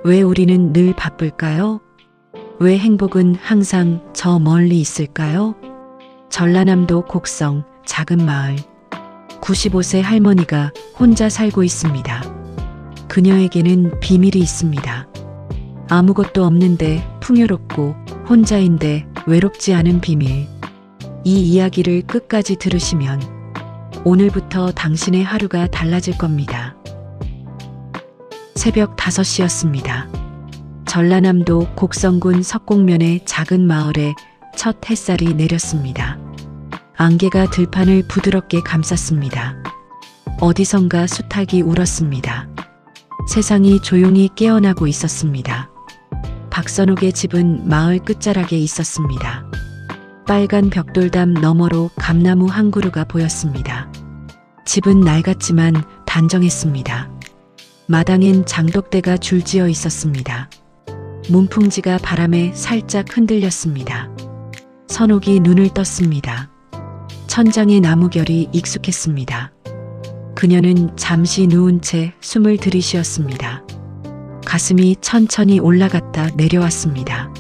왜 우리는 늘 바쁠까요? 왜 행복은 항상 저 멀리 있을까요? 전라남도 곡성 작은 마을 95세 할머니가 혼자 살고 있습니다. 그녀에게는 비밀이 있습니다. 아무것도 없는데 풍요롭고 혼자인데 외롭지 않은 비밀. 이 이야기를 끝까지 들으시면 오늘부터 당신의 하루가 달라질 겁니다. 새벽 5시였습니다. 전라남도 곡성군 석곡면의 작은 마을에 첫 햇살이 내렸습니다. 안개가 들판을 부드럽게 감쌌습니다. 어디선가 수탉이 울었습니다. 세상이 조용히 깨어나고 있었습니다. 박선옥의 집은 마을 끝자락에 있었습니다. 빨간 벽돌담 너머로 감나무 한 그루가 보였습니다. 집은 낡았지만 단정했습니다. 마당엔 장독대가 줄지어 있었습니다. 문풍지가 바람에 살짝 흔들렸습니다. 선옥이 눈을 떴습니다. 천장의 나무결이 익숙했습니다. 그녀는 잠시 누운 채 숨을 들이쉬었습니다. 가슴이 천천히 올라갔다 내려왔습니다.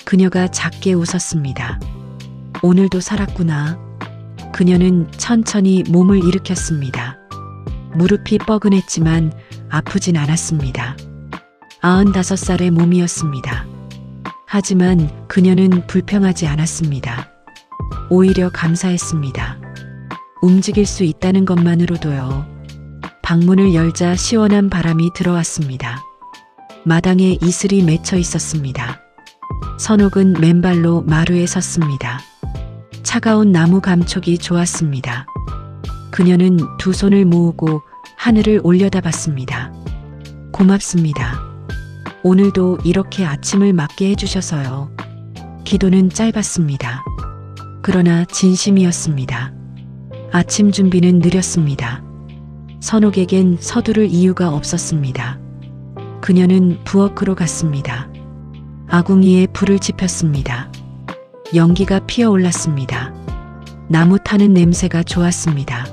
그녀가 작게 웃었습니다. 오늘도 살았구나. 그녀는 천천히 몸을 일으켰습니다. 무릎이 뻐근했지만 아프진 않았습니다. 95살의 몸이었습니다. 하지만 그녀는 불평하지 않았습니다. 오히려 감사했습니다. 움직일 수 있다는 것만으로도요. 방문을 열자 시원한 바람이 들어왔습니다. 마당에 이슬이 맺혀 있었습니다. 선옥은 맨발로 마루에 섰습니다. 차가운 나무 감촉이 좋았습니다. 그녀는 두 손을 모으고 하늘을 올려다봤습니다. 고맙습니다. 오늘도 이렇게 아침을 맞게 해주셔서요. 기도는 짧았습니다. 그러나 진심이었습니다. 아침 준비는 느렸습니다. 선옥에겐 서두를 이유가 없었습니다. 그녀는 부엌으로 갔습니다. 아궁이에 불을 지폈습니다. 연기가 피어올랐습니다. 나무 타는 냄새가 좋았습니다.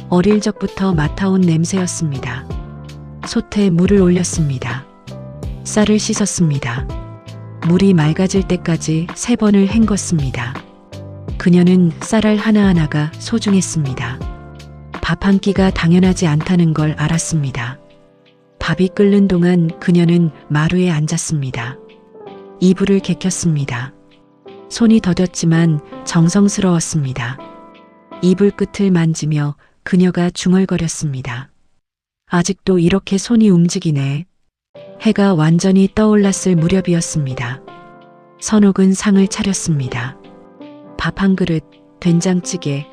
어릴 적부터 맡아온 냄새였습니다. 솥에 물을 올렸습니다. 쌀을 씻었습니다. 물이 맑아질 때까지 3번을 헹궜습니다. 그녀는 쌀알 하나하나가 소중했습니다. 밥 한 끼가 당연하지 않다는 걸 알았습니다. 밥이 끓는 동안 그녀는 마루에 앉았습니다. 이불을 개켰습니다. 손이 더뎠지만 정성스러웠습니다. 이불 끝을 만지며 그녀가 중얼거렸습니다. 아직도 이렇게 손이 움직이네. 해가 완전히 떠올랐을 무렵이었습니다. 선옥은 상을 차렸습니다. 밥 한 그릇, 된장찌개,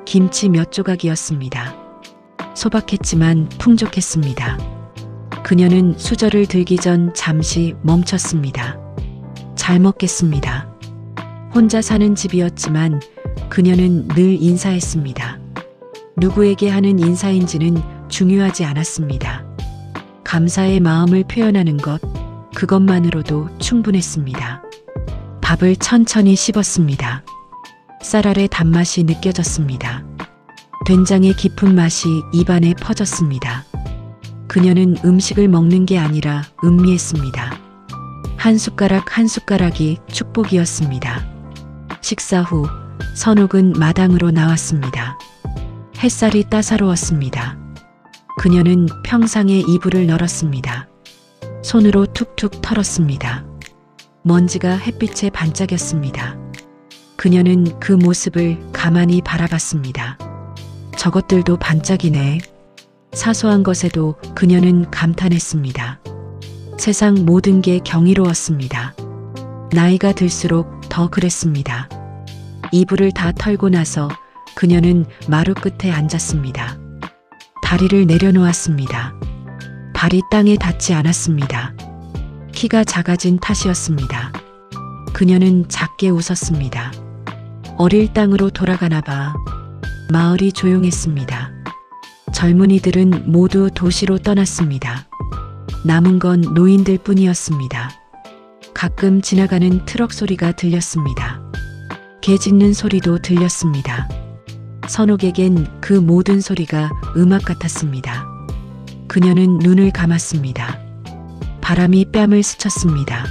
김치 몇 조각이었습니다. 소박했지만 풍족했습니다. 그녀는 수저를 들기 전 잠시 멈췄습니다. 잘 먹겠습니다. 혼자 사는 집이었지만 그녀는 늘 인사했습니다. 누구에게 하는 인사인지는 중요하지 않았습니다. 감사의 마음을 표현하는 것, 그것만으로도 충분했습니다. 밥을 천천히 씹었습니다. 쌀알의 단맛이 느껴졌습니다. 된장의 깊은 맛이 입안에 퍼졌습니다. 그녀는 음식을 먹는 게 아니라 음미했습니다. 한 숟가락 한 숟가락이 축복이었습니다. 식사 후 선옥은 마당으로 나왔습니다. 햇살이 따사로웠습니다. 그녀는 평상에 이불을 널었습니다. 손으로 툭툭 털었습니다. 먼지가 햇빛에 반짝였습니다. 그녀는 그 모습을 가만히 바라봤습니다. 저것들도 반짝이네. 사소한 것에도 그녀는 감탄했습니다. 세상 모든 게 경이로웠습니다. 나이가 들수록 더 그랬습니다. 이불을 다 털고 나서 그녀는 마루 끝에 앉았습니다. 다리를 내려놓았습니다. 발이 땅에 닿지 않았습니다. 키가 작아진 탓이었습니다. 그녀는 작게 웃었습니다. 어릴 땅으로 돌아가나 봐. 마을이 조용했습니다. 젊은이들은 모두 도시로 떠났습니다. 남은 건 노인들 뿐이었습니다. 가끔 지나가는 트럭 소리가 들렸습니다. 개 짖는 소리도 들렸습니다. 선옥에겐 그 모든 소리가 음악 같았습니다. 그녀는 눈을 감았습니다. 바람이 뺨을 스쳤습니다.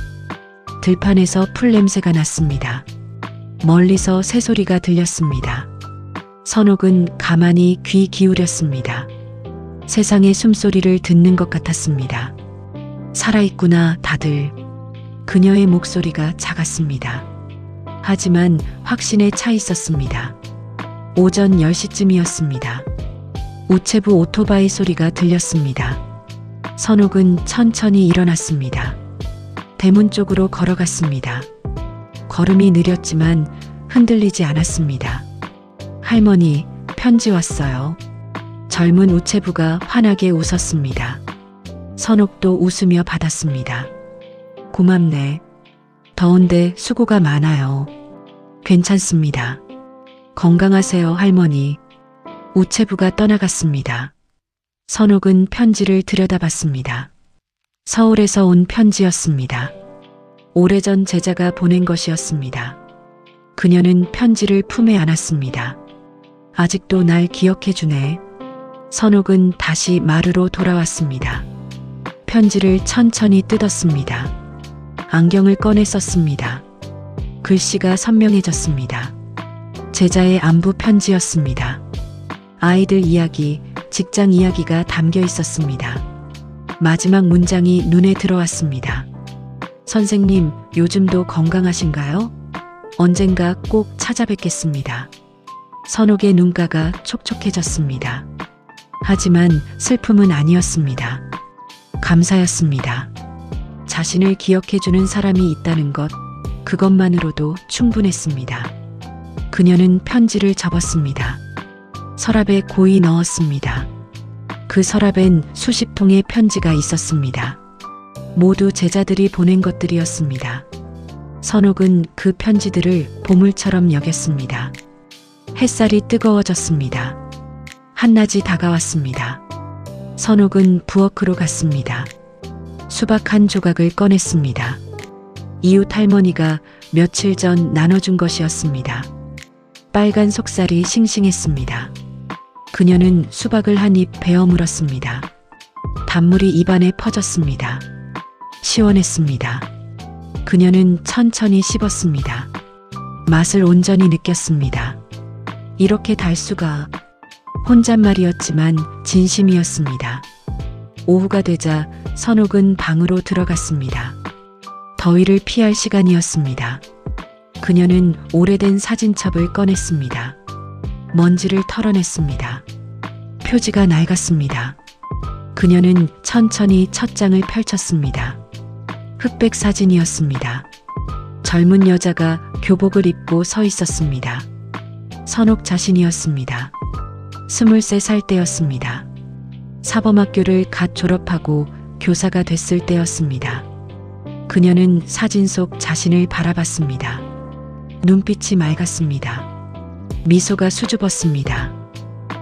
들판에서 풀냄새가 났습니다. 멀리서 새소리가 들렸습니다. 선옥은 가만히 귀 기울였습니다. 세상의 숨소리를 듣는 것 같았습니다. 살아있구나, 다들. 그녀의 목소리가 작았습니다. 하지만 확신에 차 있었습니다. 오전 10시쯤이었습니다. 우체부 오토바이 소리가 들렸습니다. 선옥은 천천히 일어났습니다. 대문 쪽으로 걸어갔습니다. 걸음이 느렸지만 흔들리지 않았습니다. 할머니, 편지 왔어요. 젊은 우체부가 환하게 웃었습니다. 선옥도 웃으며 받았습니다. 고맙네. 더운데 수고가 많아요. 괜찮습니다. 건강하세요, 할머니. 우체부가 떠나갔습니다. 선옥은 편지를 들여다봤습니다. 서울에서 온 편지였습니다. 오래전 제자가 보낸 것이었습니다. 그녀는 편지를 품에 안았습니다. 아직도 날 기억해주네. 선옥은 다시 마루로 돌아왔습니다. 편지를 천천히 뜯었습니다. 안경을 꺼내 썼습니다. 글씨가 선명해졌습니다. 제자의 안부 편지였습니다. 아이들 이야기, 직장 이야기가 담겨 있었습니다. 마지막 문장이 눈에 들어왔습니다. 선생님, 요즘도 건강하신가요? 언젠가 꼭 찾아뵙겠습니다. 선옥의 눈가가 촉촉해졌습니다. 하지만 슬픔은 아니었습니다. 감사였습니다. 자신을 기억해주는 사람이 있다는 것, 그것만으로도 충분했습니다. 그녀는 편지를 접었습니다. 서랍에 고이 넣었습니다. 그 서랍엔 수십 통의 편지가 있었습니다. 모두 제자들이 보낸 것들이었습니다. 선옥은 그 편지들을 보물처럼 여겼습니다. 햇살이 뜨거워졌습니다. 한낮이 다가왔습니다. 선옥은 부엌으로 갔습니다. 수박 한 조각을 꺼냈습니다. 이웃 할머니가 며칠 전 나눠준 것이었습니다. 빨간 속살이 싱싱했습니다. 그녀는 수박을 한 입 베어 물었습니다. 단물이 입안에 퍼졌습니다. 시원했습니다. 그녀는 천천히 씹었습니다. 맛을 온전히 느꼈습니다. 이렇게 달 수가. 혼잣말이었지만 진심이었습니다. 오후가 되자 선옥은 방으로 들어갔습니다. 더위를 피할 시간이었습니다. 그녀는 오래된 사진첩을 꺼냈습니다. 먼지를 털어냈습니다. 표지가 낡았습니다. 그녀는 천천히 첫 장을 펼쳤습니다. 흑백 사진이었습니다. 젊은 여자가 교복을 입고 서 있었습니다. 선옥 자신이었습니다. 23살 때였습니다. 사범학교를 갓 졸업하고 교사가 됐을 때였습니다. 그녀는 사진 속 자신을 바라봤습니다. 눈빛이 맑았습니다. 미소가 수줍었습니다.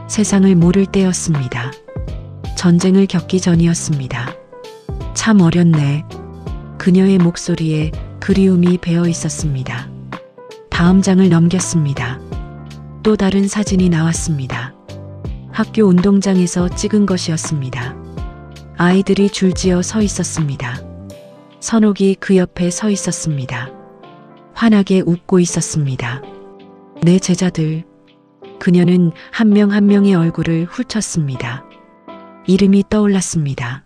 세상을 모를 때였습니다. 전쟁을 겪기 전이었습니다. 참 어렸네. 그녀의 목소리에 그리움이 배어 있었습니다. 다음 장을 넘겼습니다. 또 다른 사진이 나왔습니다. 학교 운동장에서 찍은 것이었습니다. 아이들이 줄지어 서 있었습니다. 선옥이 그 옆에 서 있었습니다. 환하게 웃고 있었습니다. 내 제자들. 그녀는 한 명 한 명의 얼굴을 훑었습니다. 이름이 떠올랐습니다.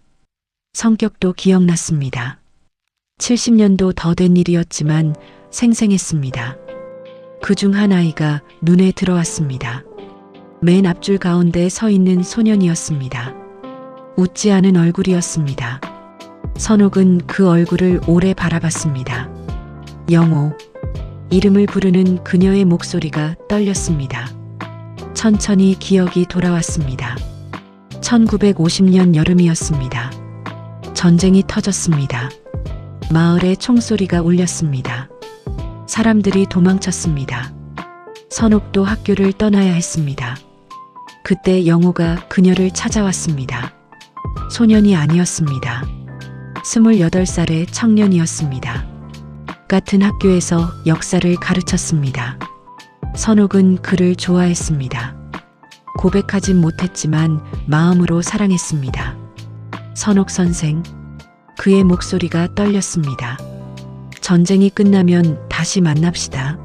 성격도 기억났습니다. 70년도 더 된 일이었지만 생생했습니다. 그중 한 아이가 눈에 들어왔습니다. 맨 앞줄 가운데 서 있는 소년이었습니다. 웃지 않은 얼굴이었습니다. 선옥은 그 얼굴을 오래 바라봤습니다. 영호. 이름을 부르는 그녀의 목소리가 떨렸습니다. 천천히 기억이 돌아왔습니다. 1950년 여름이었습니다. 전쟁이 터졌습니다. 마을에 총소리가 울렸습니다. 사람들이 도망쳤습니다. 선옥도 학교를 떠나야 했습니다. 그때 영호가 그녀를 찾아왔습니다. 소년이 아니었습니다. 28살의 청년이었습니다. 같은 학교에서 역사를 가르쳤습니다. 선옥은 그를 좋아했습니다. 고백하진 못했지만 마음으로 사랑했습니다. 선옥 선생, 그의 목소리가 떨렸습니다. 전쟁이 끝나면 다시 만납시다.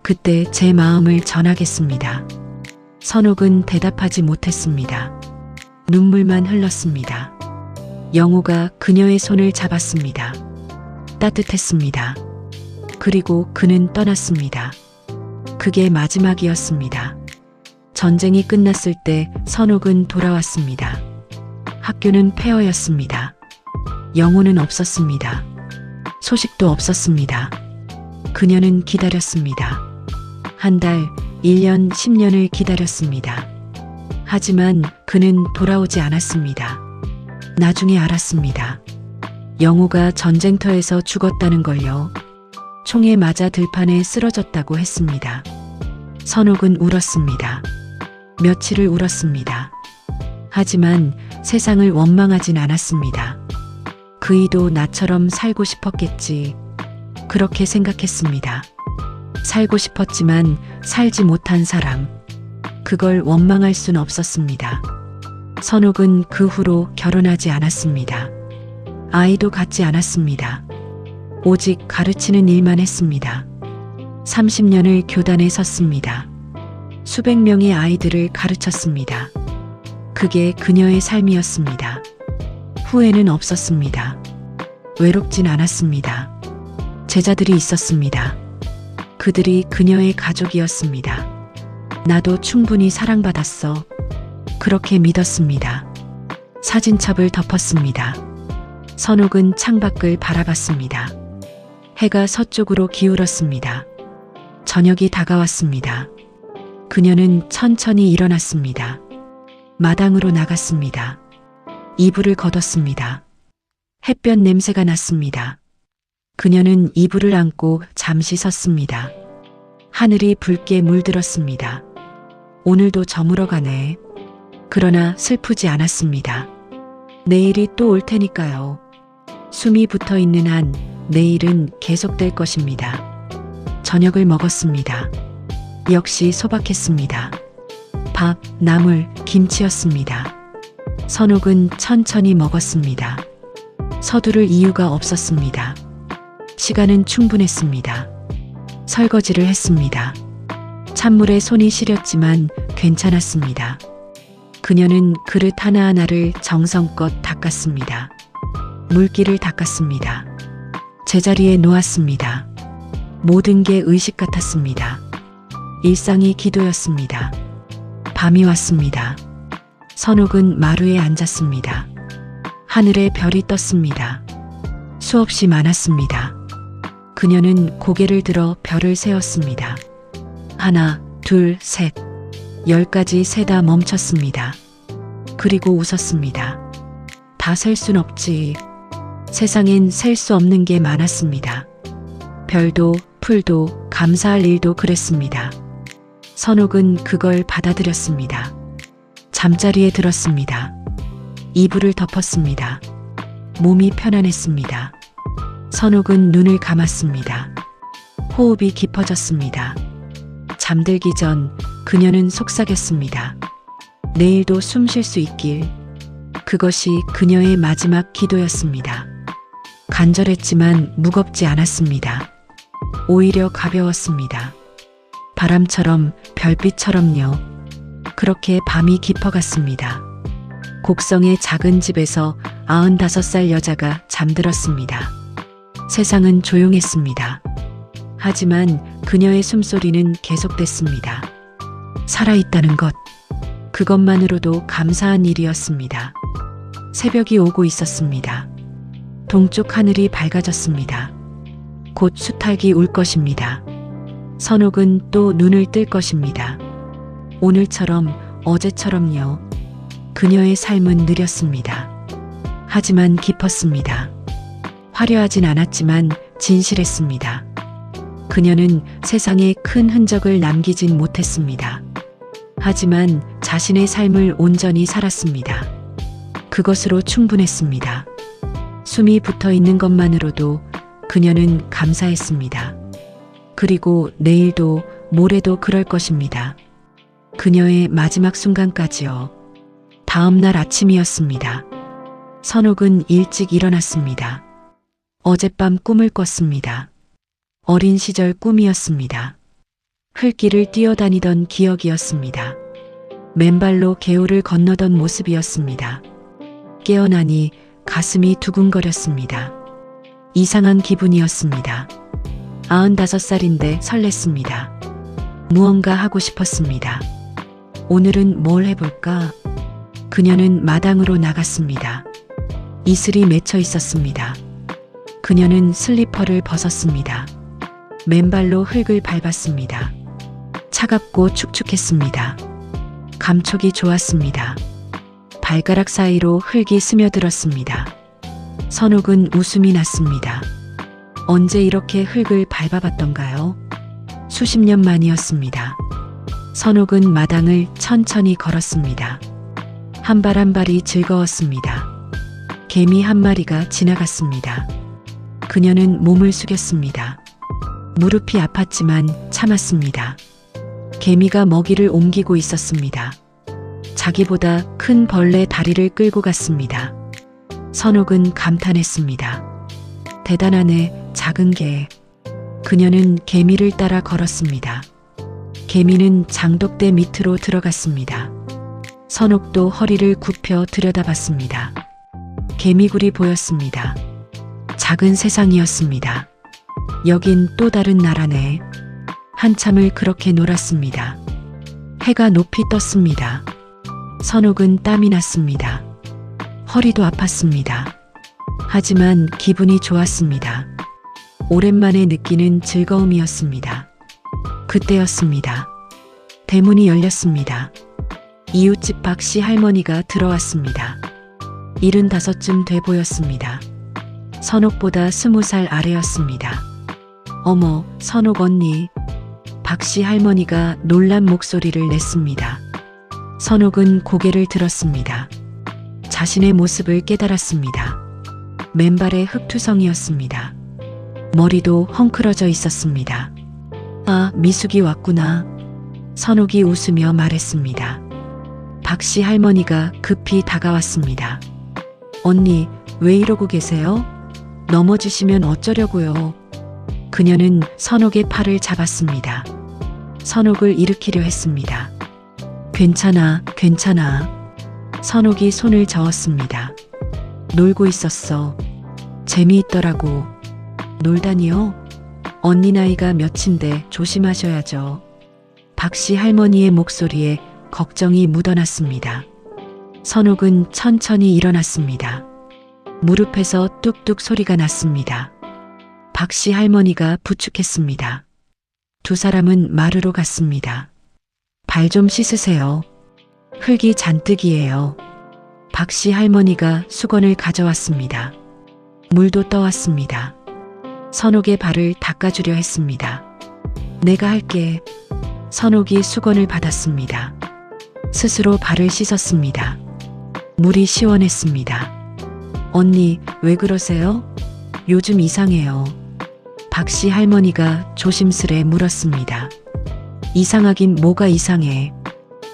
그때 제 마음을 전하겠습니다. 선옥은 대답하지 못했습니다. 눈물만 흘렀습니다. 영호가 그녀의 손을 잡았습니다. 따뜻했습니다. 그리고 그는 떠났습니다. 그게 마지막이었습니다. 전쟁이 끝났을 때 선옥은 돌아왔습니다. 학교는 폐허였습니다. 영호는 없었습니다. 소식도 없었습니다. 그녀는 기다렸습니다. 한 달, 1년, 10년을 기다렸습니다. 하지만 그는 돌아오지 않았습니다. 나중에 알았습니다. 영호가 전쟁터에서 죽었다는 걸요. 총에 맞아 들판에 쓰러졌다고 했습니다. 선옥은 울었습니다. 며칠을 울었습니다. 하지만 세상을 원망하진 않았습니다. 그이도 나처럼 살고 싶었겠지. 그렇게 생각했습니다. 살고 싶었지만 살지 못한 사람. 그걸 원망할 순 없었습니다. 선옥은 그 후로 결혼하지 않았습니다. 아이도 갖지 않았습니다. 오직 가르치는 일만 했습니다. 30년을 교단에 섰습니다. 수백 명의 아이들을 가르쳤습니다. 그게 그녀의 삶이었습니다. 후회는 없었습니다. 외롭진 않았습니다. 제자들이 있었습니다. 그들이 그녀의 가족이었습니다. 나도 충분히 사랑받았어. 그렇게 믿었습니다. 사진첩을 덮었습니다. 선옥은 창밖을 바라봤습니다. 해가 서쪽으로 기울었습니다. 저녁이 다가왔습니다. 그녀는 천천히 일어났습니다. 마당으로 나갔습니다. 이불을 걷었습니다. 햇볕 냄새가 났습니다. 그녀는 이불을 안고 잠시 섰습니다. 하늘이 붉게 물들었습니다. 오늘도 저물어 가네. 그러나 슬프지 않았습니다. 내일이 또 올 테니까요. 숨이 붙어 있는 한 내일은 계속될 것입니다. 저녁을 먹었습니다. 역시 소박했습니다. 밥, 나물, 김치였습니다. 선옥은 천천히 먹었습니다. 서두를 이유가 없었습니다. 시간은 충분했습니다. 설거지를 했습니다. 찬물에 손이 시렸지만 괜찮았습니다. 그녀는 그릇 하나하나를 정성껏 닦았습니다. 물기를 닦았습니다. 제자리에 놓았습니다. 모든 게 의식 같았습니다. 일상이 기도였습니다. 밤이 왔습니다. 선옥은 마루에 앉았습니다. 하늘에 별이 떴습니다. 수없이 많았습니다. 그녀는 고개를 들어 별을 세었습니다. 하나, 둘, 셋. 10가지 세다 멈췄습니다. 그리고 웃었습니다. 다 셀 순 없지. 세상엔 셀 수 없는 게 많았습니다. 별도, 풀도, 감사할 일도 그랬습니다. 선옥은 그걸 받아들였습니다. 잠자리에 들었습니다. 이불을 덮었습니다. 몸이 편안했습니다. 선옥은 눈을 감았습니다. 호흡이 깊어졌습니다. 잠들기 전 그녀는 속삭였습니다. 내일도 숨 쉴 수 있길. 그것이 그녀의 마지막 기도였습니다. 간절했지만 무겁지 않았습니다. 오히려 가벼웠습니다. 바람처럼 별빛처럼요. 그렇게 밤이 깊어갔습니다. 곡성의 작은 집에서 95살 여자가 잠들었습니다. 세상은 조용했습니다. 하지만 그녀의 숨소리는 계속됐습니다. 살아있다는 것, 그것만으로도 감사한 일이었습니다. 새벽이 오고 있었습니다. 동쪽 하늘이 밝아졌습니다. 곧 수탉이 울 것입니다. 선옥은 또 눈을 뜰 것입니다. 오늘처럼 어제처럼요. 그녀의 삶은 느렸습니다. 하지만 깊었습니다. 화려하진 않았지만 진실했습니다. 그녀는 세상에 큰 흔적을 남기진 못했습니다. 하지만 자신의 삶을 온전히 살았습니다. 그것으로 충분했습니다. 숨이 붙어 있는 것만으로도 그녀는 감사했습니다. 그리고 내일도 모레도 그럴 것입니다. 그녀의 마지막 순간까지요. 다음 날 아침이었습니다. 선옥은 일찍 일어났습니다. 어젯밤 꿈을 꿨습니다. 어린 시절 꿈이었습니다. 흘길을 뛰어다니던 기억이었습니다. 맨발로 개울을 건너던 모습이었습니다. 깨어나니 가슴이 두근거렸습니다. 이상한 기분이었습니다. 95살인데 설렜습니다. 무언가 하고 싶었습니다. 오늘은 뭘 해볼까? 그녀는 마당으로 나갔습니다. 이슬이 맺혀 있었습니다. 그녀는 슬리퍼를 벗었습니다. 맨발로 흙을 밟았습니다. 차갑고 축축했습니다. 감촉이 좋았습니다. 발가락 사이로 흙이 스며들었습니다. 선옥은 웃음이 났습니다. 언제 이렇게 흙을 밟아봤던가요? 수십 년 만이었습니다. 선옥은 마당을 천천히 걸었습니다. 한 발 한 발이 즐거웠습니다. 개미 한 마리가 지나갔습니다. 그녀는 몸을 숙였습니다. 무릎이 아팠지만 참았습니다. 개미가 먹이를 옮기고 있었습니다. 자기보다 큰 벌레 다리를 끌고 갔습니다. 선옥은 감탄했습니다. 대단하네, 작은 개. 그녀는 개미를 따라 걸었습니다. 개미는 장독대 밑으로 들어갔습니다. 선옥도 허리를 굽혀 들여다봤습니다. 개미굴이 보였습니다. 작은 세상이었습니다. 여긴 또 다른 나라네. 한참을 그렇게 놀았습니다. 해가 높이 떴습니다. 선옥은 땀이 났습니다. 허리도 아팠습니다. 하지만 기분이 좋았습니다. 오랜만에 느끼는 즐거움이었습니다. 그때였습니다. 대문이 열렸습니다. 이웃집 박씨 할머니가 들어왔습니다. 75쯤 돼 보였습니다. 선옥보다 20살 아래였습니다. 어머, 선옥 언니. 박씨 할머니가 놀란 목소리를 냈습니다. 선옥은 고개를 들었습니다. 자신의 모습을 깨달았습니다. 맨발의 흙투성이었습니다. 머리도 헝클어져 있었습니다. 아, 미숙이 왔구나. 선옥이 웃으며 말했습니다. 박씨 할머니가 급히 다가왔습니다. 언니, 왜 이러고 계세요? 넘어지시면 어쩌려고요? 그녀는 선옥의 팔을 잡았습니다. 선옥을 일으키려 했습니다. 괜찮아, 괜찮아. 선옥이 손을 저었습니다. 놀고 있었어. 재미있더라고. 놀다니요? 언니 나이가 몇인데 조심하셔야죠. 박씨 할머니의 목소리에 걱정이 묻어났습니다. 선옥은 천천히 일어났습니다. 무릎에서 뚝뚝 소리가 났습니다. 박씨 할머니가 부축했습니다. 두 사람은 마루로 갔습니다. 발 좀 씻으세요. 흙이 잔뜩이에요. 박씨 할머니가 수건을 가져왔습니다. 물도 떠왔습니다. 선옥의 발을 닦아주려 했습니다. 내가 할게. 선옥이 수건을 받았습니다. 스스로 발을 씻었습니다. 물이 시원했습니다. 언니, 왜 그러세요? 요즘 이상해요. 박씨 할머니가 조심스레 물었습니다. 이상하긴 뭐가 이상해.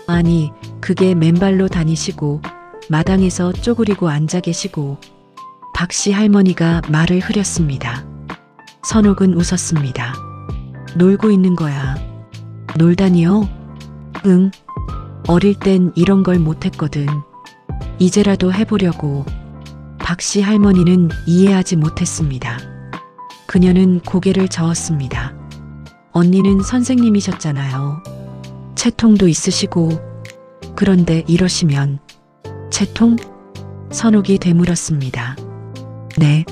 아니, 그게 맨발로 다니시고 마당에서 쪼그리고 앉아 계시고. 박씨 할머니가 말을 흐렸습니다. 선옥은 웃었습니다. 놀고 있는 거야. 놀다니요? 응. 어릴 땐 이런 걸 못했거든. 이제라도 해보려고. 박씨 할머니는 이해하지 못했습니다. 그녀는 고개를 저었습니다. 언니는 선생님이셨잖아요. 채통도 있으시고. 그런데 이러시면. 채통? 선옥이 되물었습니다. 네.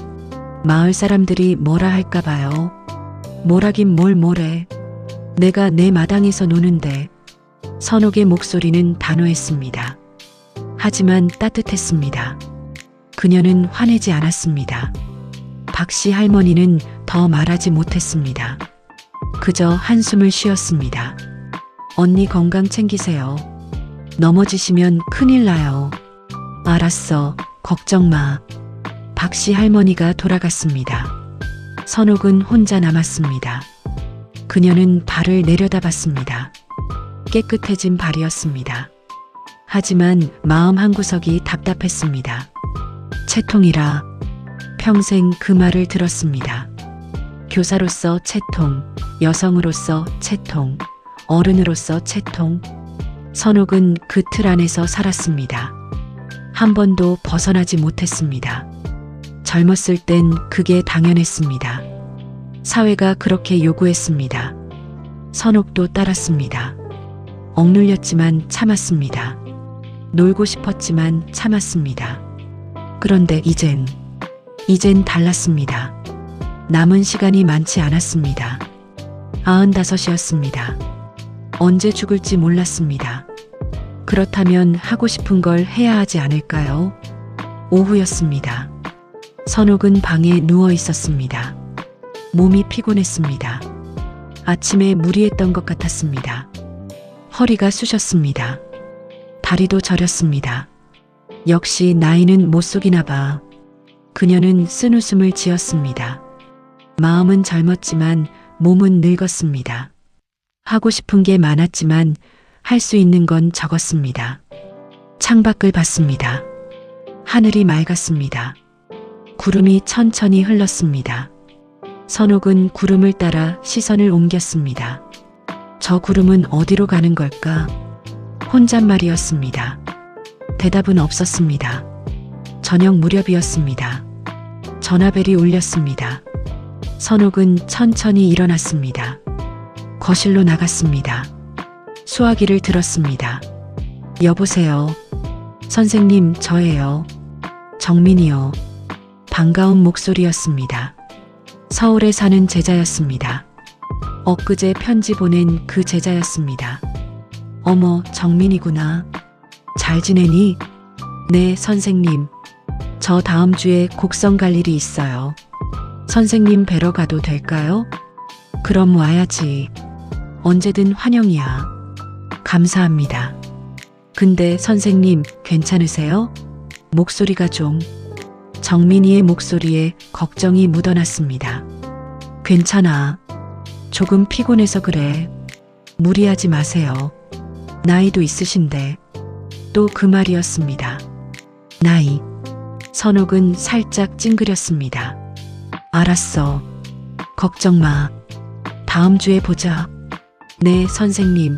마을 사람들이 뭐라 할까 봐요. 뭐라긴 뭘 뭐래. 내가 내 마당에서 노는데. 선옥의 목소리는 단호했습니다. 하지만 따뜻했습니다. 그녀는 화내지 않았습니다. 박씨 할머니는 더 말하지 못했습니다. 그저 한숨을 쉬었습니다. 언니 건강 챙기세요. 넘어지시면 큰일 나요. 알았어. 걱정 마. 박씨 할머니가 돌아갔습니다. 선옥은 혼자 남았습니다. 그녀는 발을 내려다봤습니다. 깨끗해진 발이었습니다. 하지만 마음 한구석이 답답했습니다. 채통이라 평생 그 말을 들었습니다. 교사로서 채통, 여성으로서 채통, 어른으로서 채통. 선옥은 그 틀 안에서 살았습니다. 한 번도 벗어나지 못했습니다. 젊었을 땐 그게 당연했습니다. 사회가 그렇게 요구했습니다. 선옥도 따랐습니다. 억눌렸지만 참았습니다. 놀고 싶었지만 참았습니다. 그런데 이젠 달랐습니다. 남은 시간이 많지 않았습니다. 95이었습니다. 언제 죽을지 몰랐습니다. 그렇다면 하고 싶은 걸 해야 하지 않을까요? 오후였습니다. 선옥은 방에 누워 있었습니다. 몸이 피곤했습니다. 아침에 무리했던 것 같았습니다. 허리가 쑤셨습니다. 다리도 저렸습니다. 역시 나이는 못 속이나 봐. 그녀는 쓴웃음을 지었습니다. 마음은 젊었지만 몸은 늙었습니다. 하고 싶은 게 많았지만 할 수 있는 건 적었습니다. 창밖을 봤습니다. 하늘이 맑았습니다. 구름이 천천히 흘렀습니다. 선옥은 구름을 따라 시선을 옮겼습니다. 저 구름은 어디로 가는 걸까? 혼잣말이었습니다. 대답은 없었습니다. 저녁 무렵이었습니다. 전화벨이 울렸습니다. 선옥은 천천히 일어났습니다. 거실로 나갔습니다. 수화기를 들었습니다. 여보세요. 선생님, 저예요. 정민이요. 반가운 목소리였습니다. 서울에 사는 제자였습니다. 엊그제 편지 보낸 그 제자였습니다. 어머, 정민이구나. 잘 지내니? 네, 선생님. 저 다음 주에 곡성 갈 일이 있어요. 선생님 뵈러 가도 될까요? 그럼 와야지. 언제든 환영이야. 감사합니다. 근데 선생님 괜찮으세요? 목소리가 좀. 정민이의 목소리에 걱정이 묻어났습니다. 괜찮아. 조금 피곤해서 그래. 무리하지 마세요. 나이도 있으신데. 또 그 말이었습니다. 나이. 선옥은 살짝 찡그렸습니다. 알았어. 걱정 마. 다음 주에 보자. 네, 선생님.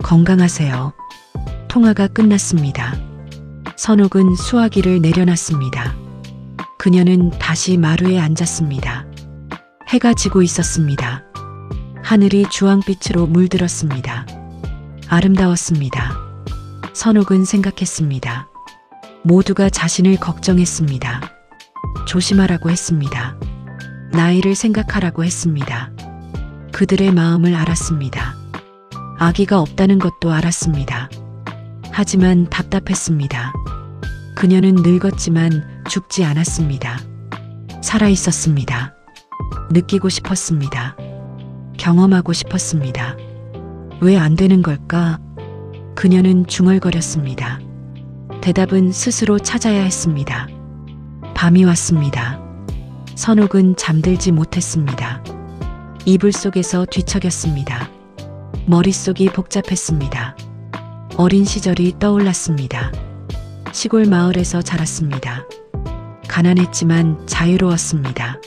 건강하세요. 통화가 끝났습니다. 선옥은 수화기를 내려놨습니다. 그녀는 다시 마루에 앉았습니다. 해가 지고 있었습니다. 하늘이 주황빛으로 물들었습니다. 아름다웠습니다. 선옥은 생각했습니다. 모두가 자신을 걱정했습니다. 조심하라고 했습니다. 나이를 생각하라고 했습니다. 그들의 마음을 알았습니다. 아기가 없다는 것도 알았습니다. 하지만 답답했습니다. 그녀는 늙었지만 죽지 않았습니다. 살아 있었습니다. 느끼고 싶었습니다. 경험하고 싶었습니다. 왜 안 되는 걸까? 그녀는 중얼거렸습니다. 대답은 스스로 찾아야 했습니다. 밤이 왔습니다. 선옥은 잠들지 못했습니다. 이불 속에서 뒤척였습니다. 머릿속이 복잡했습니다. 어린 시절이 떠올랐습니다. 시골 마을에서 자랐습니다. 가난했지만 자유로웠습니다.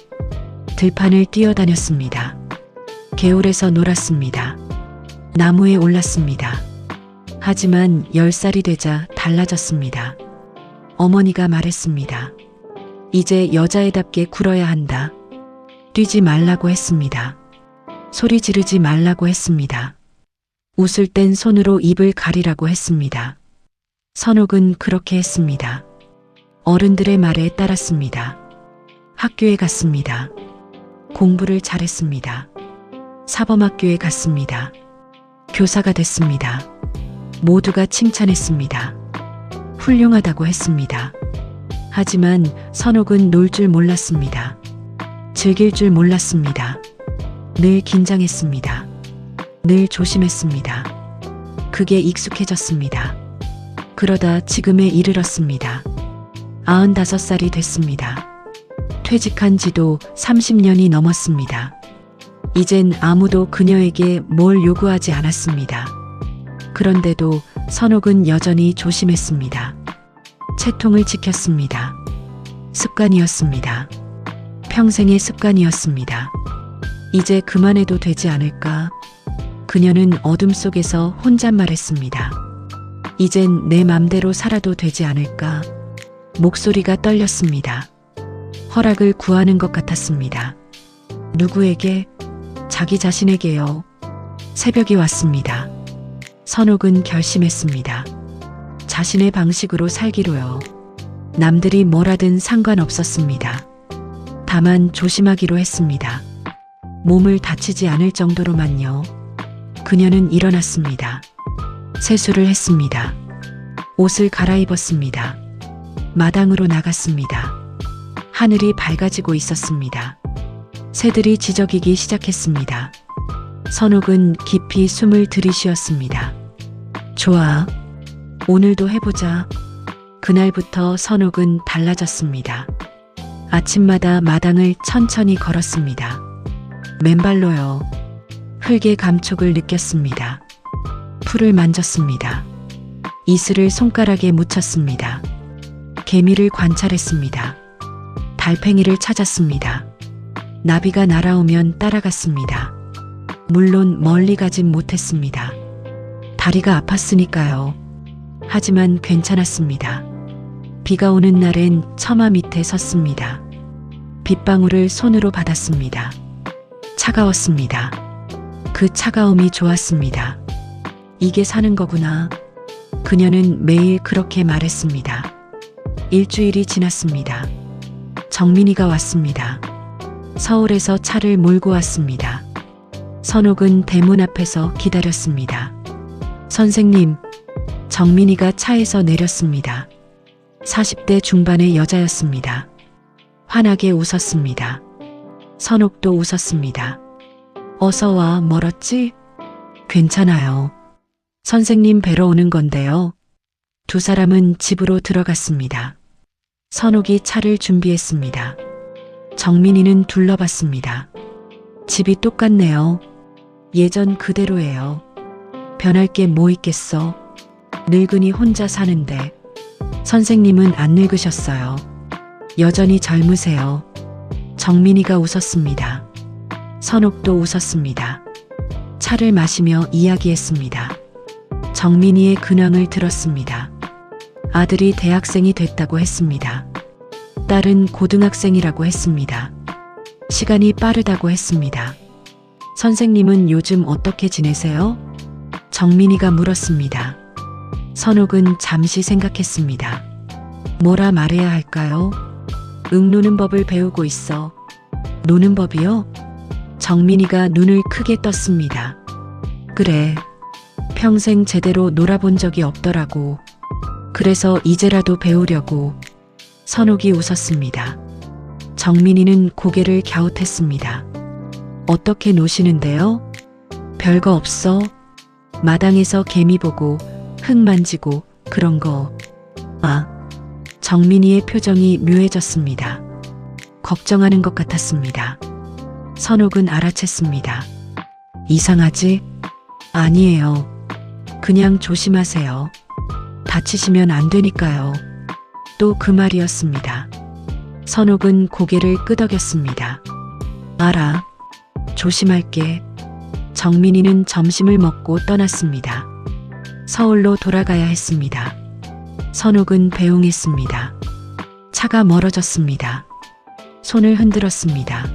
들판을 뛰어다녔습니다. 개울에서 놀았습니다. 나무에 올랐습니다. 하지만 10살이 되자 달라졌습니다. 어머니가 말했습니다. 이제 여자애답게 굴어야 한다. 뛰지 말라고 했습니다. 소리 지르지 말라고 했습니다. 웃을 땐 손으로 입을 가리라고 했습니다. 선옥은 그렇게 했습니다. 어른들의 말에 따랐습니다. 학교에 갔습니다. 공부를 잘했습니다. 사범학교에 갔습니다. 교사가 됐습니다. 모두가 칭찬했습니다. 훌륭하다고 했습니다. 하지만 선옥은 놀 줄 몰랐습니다. 즐길 줄 몰랐습니다. 늘 긴장했습니다. 늘 조심했습니다. 그게 익숙해졌습니다. 그러다 지금에 이르렀습니다. 95살이 됐습니다. 퇴직한 지도 30년이 넘었습니다. 이젠 아무도 그녀에게 뭘 요구하지 않았습니다. 그런데도 선옥은 여전히 조심했습니다. 채통을 지켰습니다. 습관이었습니다. 평생의 습관이었습니다. 이제 그만해도 되지 않을까? 그녀는 어둠 속에서 혼잣말했습니다. 이젠 내 맘대로 살아도 되지 않을까? 목소리가 떨렸습니다. 허락을 구하는 것 같았습니다. 누구에게? 자기 자신에게요. 새벽이 왔습니다. 선옥은 결심했습니다. 자신의 방식으로 살기로요. 남들이 뭐라든 상관없었습니다. 다만 조심하기로 했습니다. 몸을 다치지 않을 정도로만요. 그녀는 일어났습니다. 세수를 했습니다. 옷을 갈아입었습니다. 마당으로 나갔습니다. 하늘이 밝아지고 있었습니다. 새들이 지저귀기 시작했습니다. 선옥은 깊이 숨을 들이쉬었습니다. 좋아. 오늘도 해보자. 그날부터 선옥은 달라졌습니다. 아침마다 마당을 천천히 걸었습니다. 맨발로요. 흙의 감촉을 느꼈습니다. 풀을 만졌습니다. 이슬을 손가락에 묻혔습니다. 개미를 관찰했습니다. 달팽이를 찾았습니다. 나비가 날아오면 따라갔습니다. 물론 멀리 가진 못했습니다. 다리가 아팠으니까요. 하지만 괜찮았습니다. 비가 오는 날엔 처마 밑에 섰습니다. 빗방울을 손으로 받았습니다. 차가웠습니다. 그 차가움이 좋았습니다. 이게 사는 거구나. 그녀는 매일 그렇게 말했습니다. 일주일이 지났습니다. 정민이가 왔습니다. 서울에서 차를 몰고 왔습니다. 선옥은 대문 앞에서 기다렸습니다. 선생님, 정민이가 차에서 내렸습니다. 40대 중반의 여자였습니다. 환하게 웃었습니다. 선옥도 웃었습니다. 어서 와, 멀었지? 괜찮아요. 선생님 뵈러 오는 건데요. 두 사람은 집으로 들어갔습니다. 선옥이 차를 준비했습니다. 정민이는 둘러봤습니다. 집이 똑같네요. 예전 그대로예요. 변할 게 뭐 있겠어? 늙은이 혼자 사는데. 선생님은 안 늙으셨어요. 여전히 젊으세요. 정민이가 웃었습니다. 선옥도 웃었습니다. 차를 마시며 이야기했습니다. 정민이의 근황을 들었습니다. 아들이 대학생이 됐다고 했습니다. 딸은 고등학생이라고 했습니다. 시간이 빠르다고 했습니다. 선생님은 요즘 어떻게 지내세요? 정민이가 물었습니다. 선옥은 잠시 생각했습니다. 뭐라 말해야 할까요? 노는 법을 배우고 있어. 노는 법이요? 정민이가 눈을 크게 떴습니다. 그래. 평생 제대로 놀아본 적이 없더라고. 그래서 이제라도 배우려고. 선옥이 웃었습니다. 정민이는 고개를 갸웃했습니다. 어떻게 노시는데요? 별거 없어. 마당에서 개미 보고 흙 만지고 그런 거. 아, 정민이의 표정이 묘해졌습니다. 걱정하는 것 같았습니다. 선옥은 알아챘습니다. 이상하지? 아니에요. 그냥 조심하세요. 다치시면 안 되니까요. 또 그 말이었습니다. 선옥은 고개를 끄덕였습니다. 알아. 조심할게. 정민이는 점심을 먹고 떠났습니다. 서울로 돌아가야 했습니다. 선옥은 배웅했습니다. 차가 멀어졌습니다. 손을 흔들었습니다.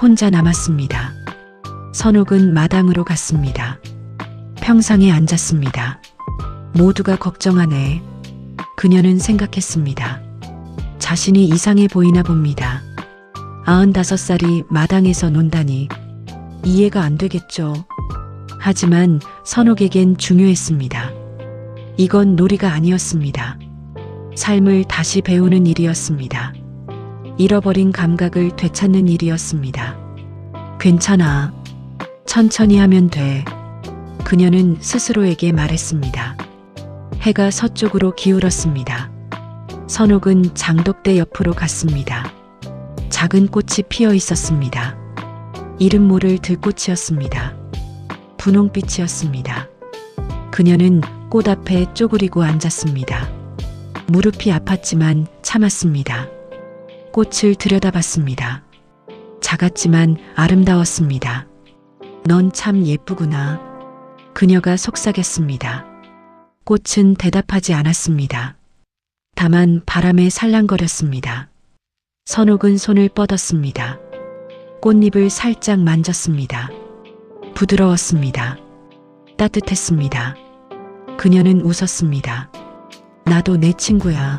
혼자 남았습니다. 선옥은 마당으로 갔습니다. 평상에 앉았습니다. 모두가 걱정하네. 그녀는 생각했습니다. 자신이 이상해 보이나 봅니다. 95살이 마당에서 논다니 이해가 안 되겠죠. 하지만 선옥에겐 중요했습니다. 이건 놀이가 아니었습니다. 삶을 다시 배우는 일이었습니다. 잃어버린 감각을 되찾는 일이었습니다. 괜찮아. 천천히 하면 돼. 그녀는 스스로에게 말했습니다. 해가 서쪽으로 기울었습니다. 선옥은 장독대 옆으로 갔습니다. 작은 꽃이 피어 있었습니다. 이름 모를 들꽃이었습니다. 분홍빛이었습니다. 그녀는 꽃 앞에 쪼그리고 앉았습니다. 무릎이 아팠지만 참았습니다. 꽃을 들여다봤습니다. 작았지만 아름다웠습니다. 넌 참 예쁘구나. 그녀가 속삭였습니다. 꽃은 대답하지 않았습니다. 다만 바람에 살랑거렸습니다. 선옥은 손을 뻗었습니다. 꽃잎을 살짝 만졌습니다. 부드러웠습니다. 따뜻했습니다. 그녀는 웃었습니다. 나도 내 친구야.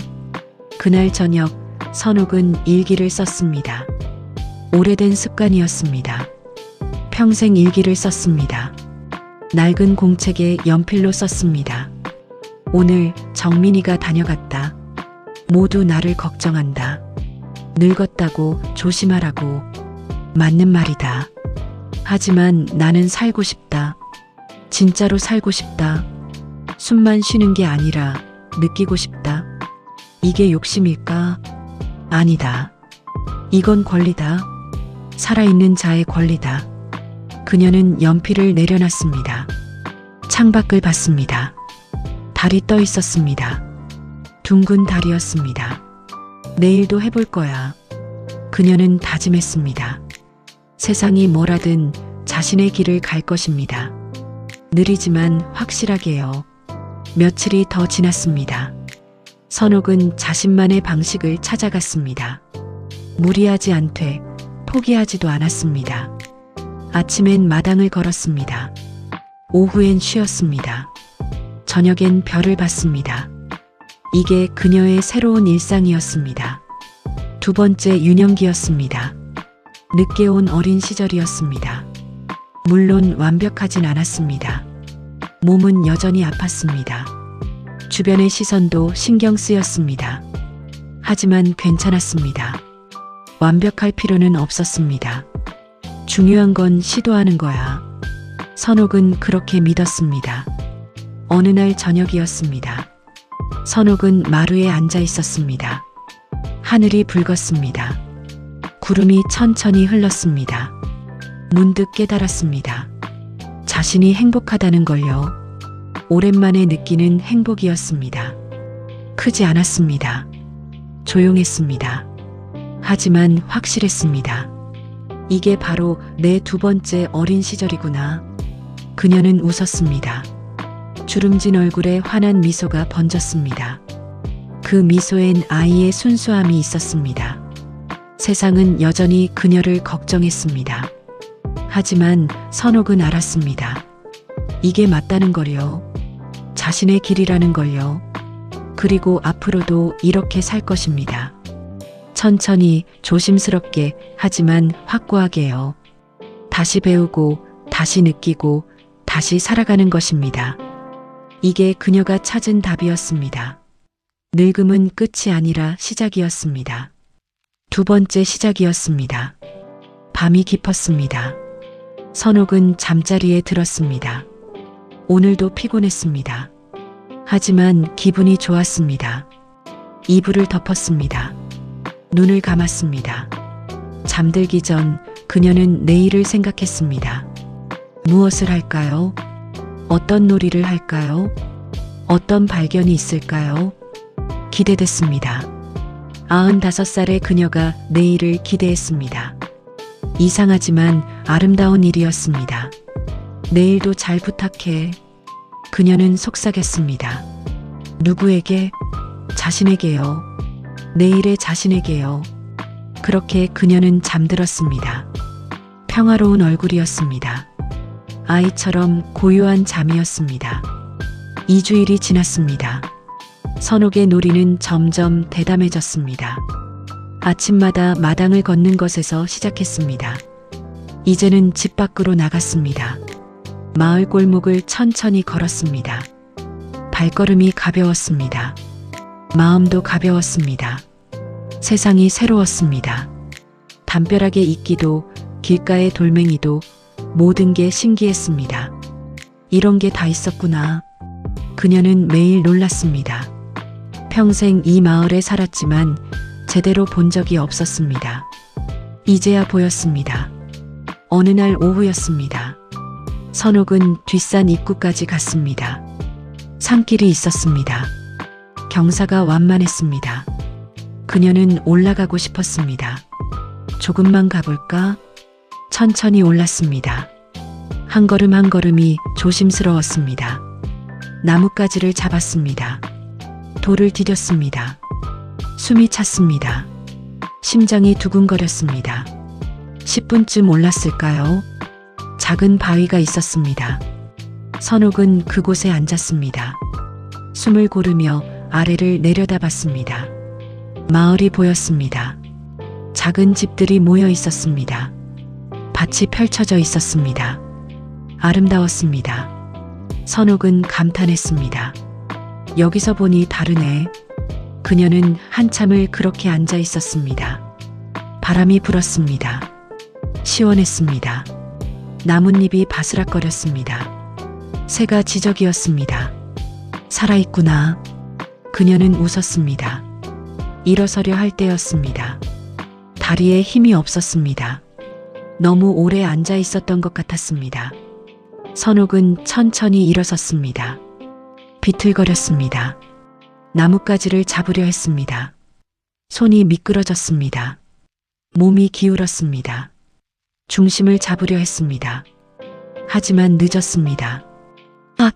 그날 저녁 선옥은 일기를 썼습니다. 오래된 습관이었습니다. 평생 일기를 썼습니다. 낡은 공책에 연필로 썼습니다. 오늘 정민이가 다녀갔다. 모두 나를 걱정한다. 늙었다고 조심하라고. 맞는 말이다. 하지만 나는 살고 싶다. 진짜로 살고 싶다. 숨만 쉬는 게 아니라 느끼고 싶다. 이게 욕심일까? 아니다. 이건 권리다. 살아있는 자의 권리다. 그녀는 연필을 내려놨습니다. 창밖을 봤습니다. 달이 떠 있었습니다. 둥근 달이었습니다. 내일도 해볼 거야. 그녀는 다짐했습니다. 세상이 뭐라든 자신의 길을 갈 것입니다. 느리지만 확실하게요. 며칠이 더 지났습니다. 선옥은 자신만의 방식을 찾아갔습니다. 무리하지 않되 포기하지도 않았습니다. 아침엔 마당을 걸었습니다. 오후엔 쉬었습니다. 저녁엔 별을 봤습니다. 이게 그녀의 새로운 일상이었습니다. 두 번째 유년기였습니다. 늦게 온 어린 시절이었습니다. 물론 완벽하진 않았습니다. 몸은 여전히 아팠습니다. 주변의 시선도 신경 쓰였습니다. 하지만 괜찮았습니다. 완벽할 필요는 없었습니다. 중요한 건 시도하는 거야. 선옥은 그렇게 믿었습니다. 어느 날 저녁이었습니다. 선옥은 마루에 앉아 있었습니다. 하늘이 붉었습니다. 구름이 천천히 흘렀습니다. 문득 깨달았습니다. 자신이 행복하다는 걸요. 오랜만에 느끼는 행복이었습니다. 크지 않았습니다. 조용했습니다. 하지만 확실했습니다. 이게 바로 내 두 번째 어린 시절이구나. 그녀는 웃었습니다. 주름진 얼굴에 환한 미소가 번졌습니다. 그 미소엔 아이의 순수함이 있었습니다. 세상은 여전히 그녀를 걱정했습니다. 하지만 선옥은 알았습니다. 이게 맞다는 걸요. 자신의 길이라는 걸요. 그리고 앞으로도 이렇게 살 것입니다. 천천히 조심스럽게 하지만 확고하게요. 다시 배우고 다시 느끼고 다시 살아가는 것입니다. 이게 그녀가 찾은 답이었습니다. 늙음은 끝이 아니라 시작이었습니다. 두 번째 시작이었습니다. 밤이 깊었습니다. 선옥은 잠자리에 들었습니다. 오늘도 피곤했습니다. 하지만 기분이 좋았습니다. 이불을 덮었습니다. 눈을 감았습니다. 잠들기 전 그녀는 내일을 생각했습니다. 무엇을 할까요? 어떤 놀이를 할까요? 어떤 발견이 있을까요? 기대됐습니다. 95살의 그녀가 내일을 기대했습니다. 이상하지만 아름다운 일이었습니다. 내일도 잘 부탁해. 그녀는 속삭였습니다. 누구에게? 자신에게요. 내일의 자신에게요. 그렇게 그녀는 잠들었습니다. 평화로운 얼굴이었습니다. 아이처럼 고요한 잠이었습니다. 2주일이 지났습니다. 선옥의 놀이는 점점 대담해졌습니다. 아침마다 마당을 걷는 것에서 시작했습니다. 이제는 집 밖으로 나갔습니다. 마을 골목을 천천히 걸었습니다. 발걸음이 가벼웠습니다. 마음도 가벼웠습니다. 세상이 새로웠습니다. 담벼락의 이끼도 길가의 돌멩이도 모든 게 신기했습니다. 이런 게 다 있었구나. 그녀는 매일 놀랐습니다. 평생 이 마을에 살았지만 제대로 본 적이 없었습니다. 이제야 보였습니다. 어느 날 오후였습니다. 선옥은 뒷산 입구까지 갔습니다. 산길이 있었습니다. 경사가 완만했습니다. 그녀는 올라가고 싶었습니다. 조금만 가볼까? 천천히 올랐습니다. 한 걸음 한 걸음이 조심스러웠습니다. 나뭇가지를 잡았습니다. 돌을 디뎠습니다. 숨이 찼습니다. 심장이 두근거렸습니다. 10분쯤 올랐을까요? 작은 바위가 있었습니다. 선옥은 그곳에 앉았습니다. 숨을 고르며 아래를 내려다봤습니다. 마을이 보였습니다. 작은 집들이 모여 있었습니다. 밭이 펼쳐져 있었습니다. 아름다웠습니다. 선옥은 감탄했습니다. 여기서 보니 다르네. 그녀는 한참을 그렇게 앉아 있었습니다. 바람이 불었습니다. 시원했습니다. 나뭇잎이 바스락거렸습니다. 새가 지저귀었습니다. 살아있구나. 그녀는 웃었습니다. 일어서려 할 때였습니다. 다리에 힘이 없었습니다. 너무 오래 앉아 있었던 것 같았습니다. 선옥은 천천히 일어섰습니다. 비틀거렸습니다. 나뭇가지를 잡으려 했습니다. 손이 미끄러졌습니다. 몸이 기울었습니다. 중심을 잡으려 했습니다. 하지만 늦었습니다. 아!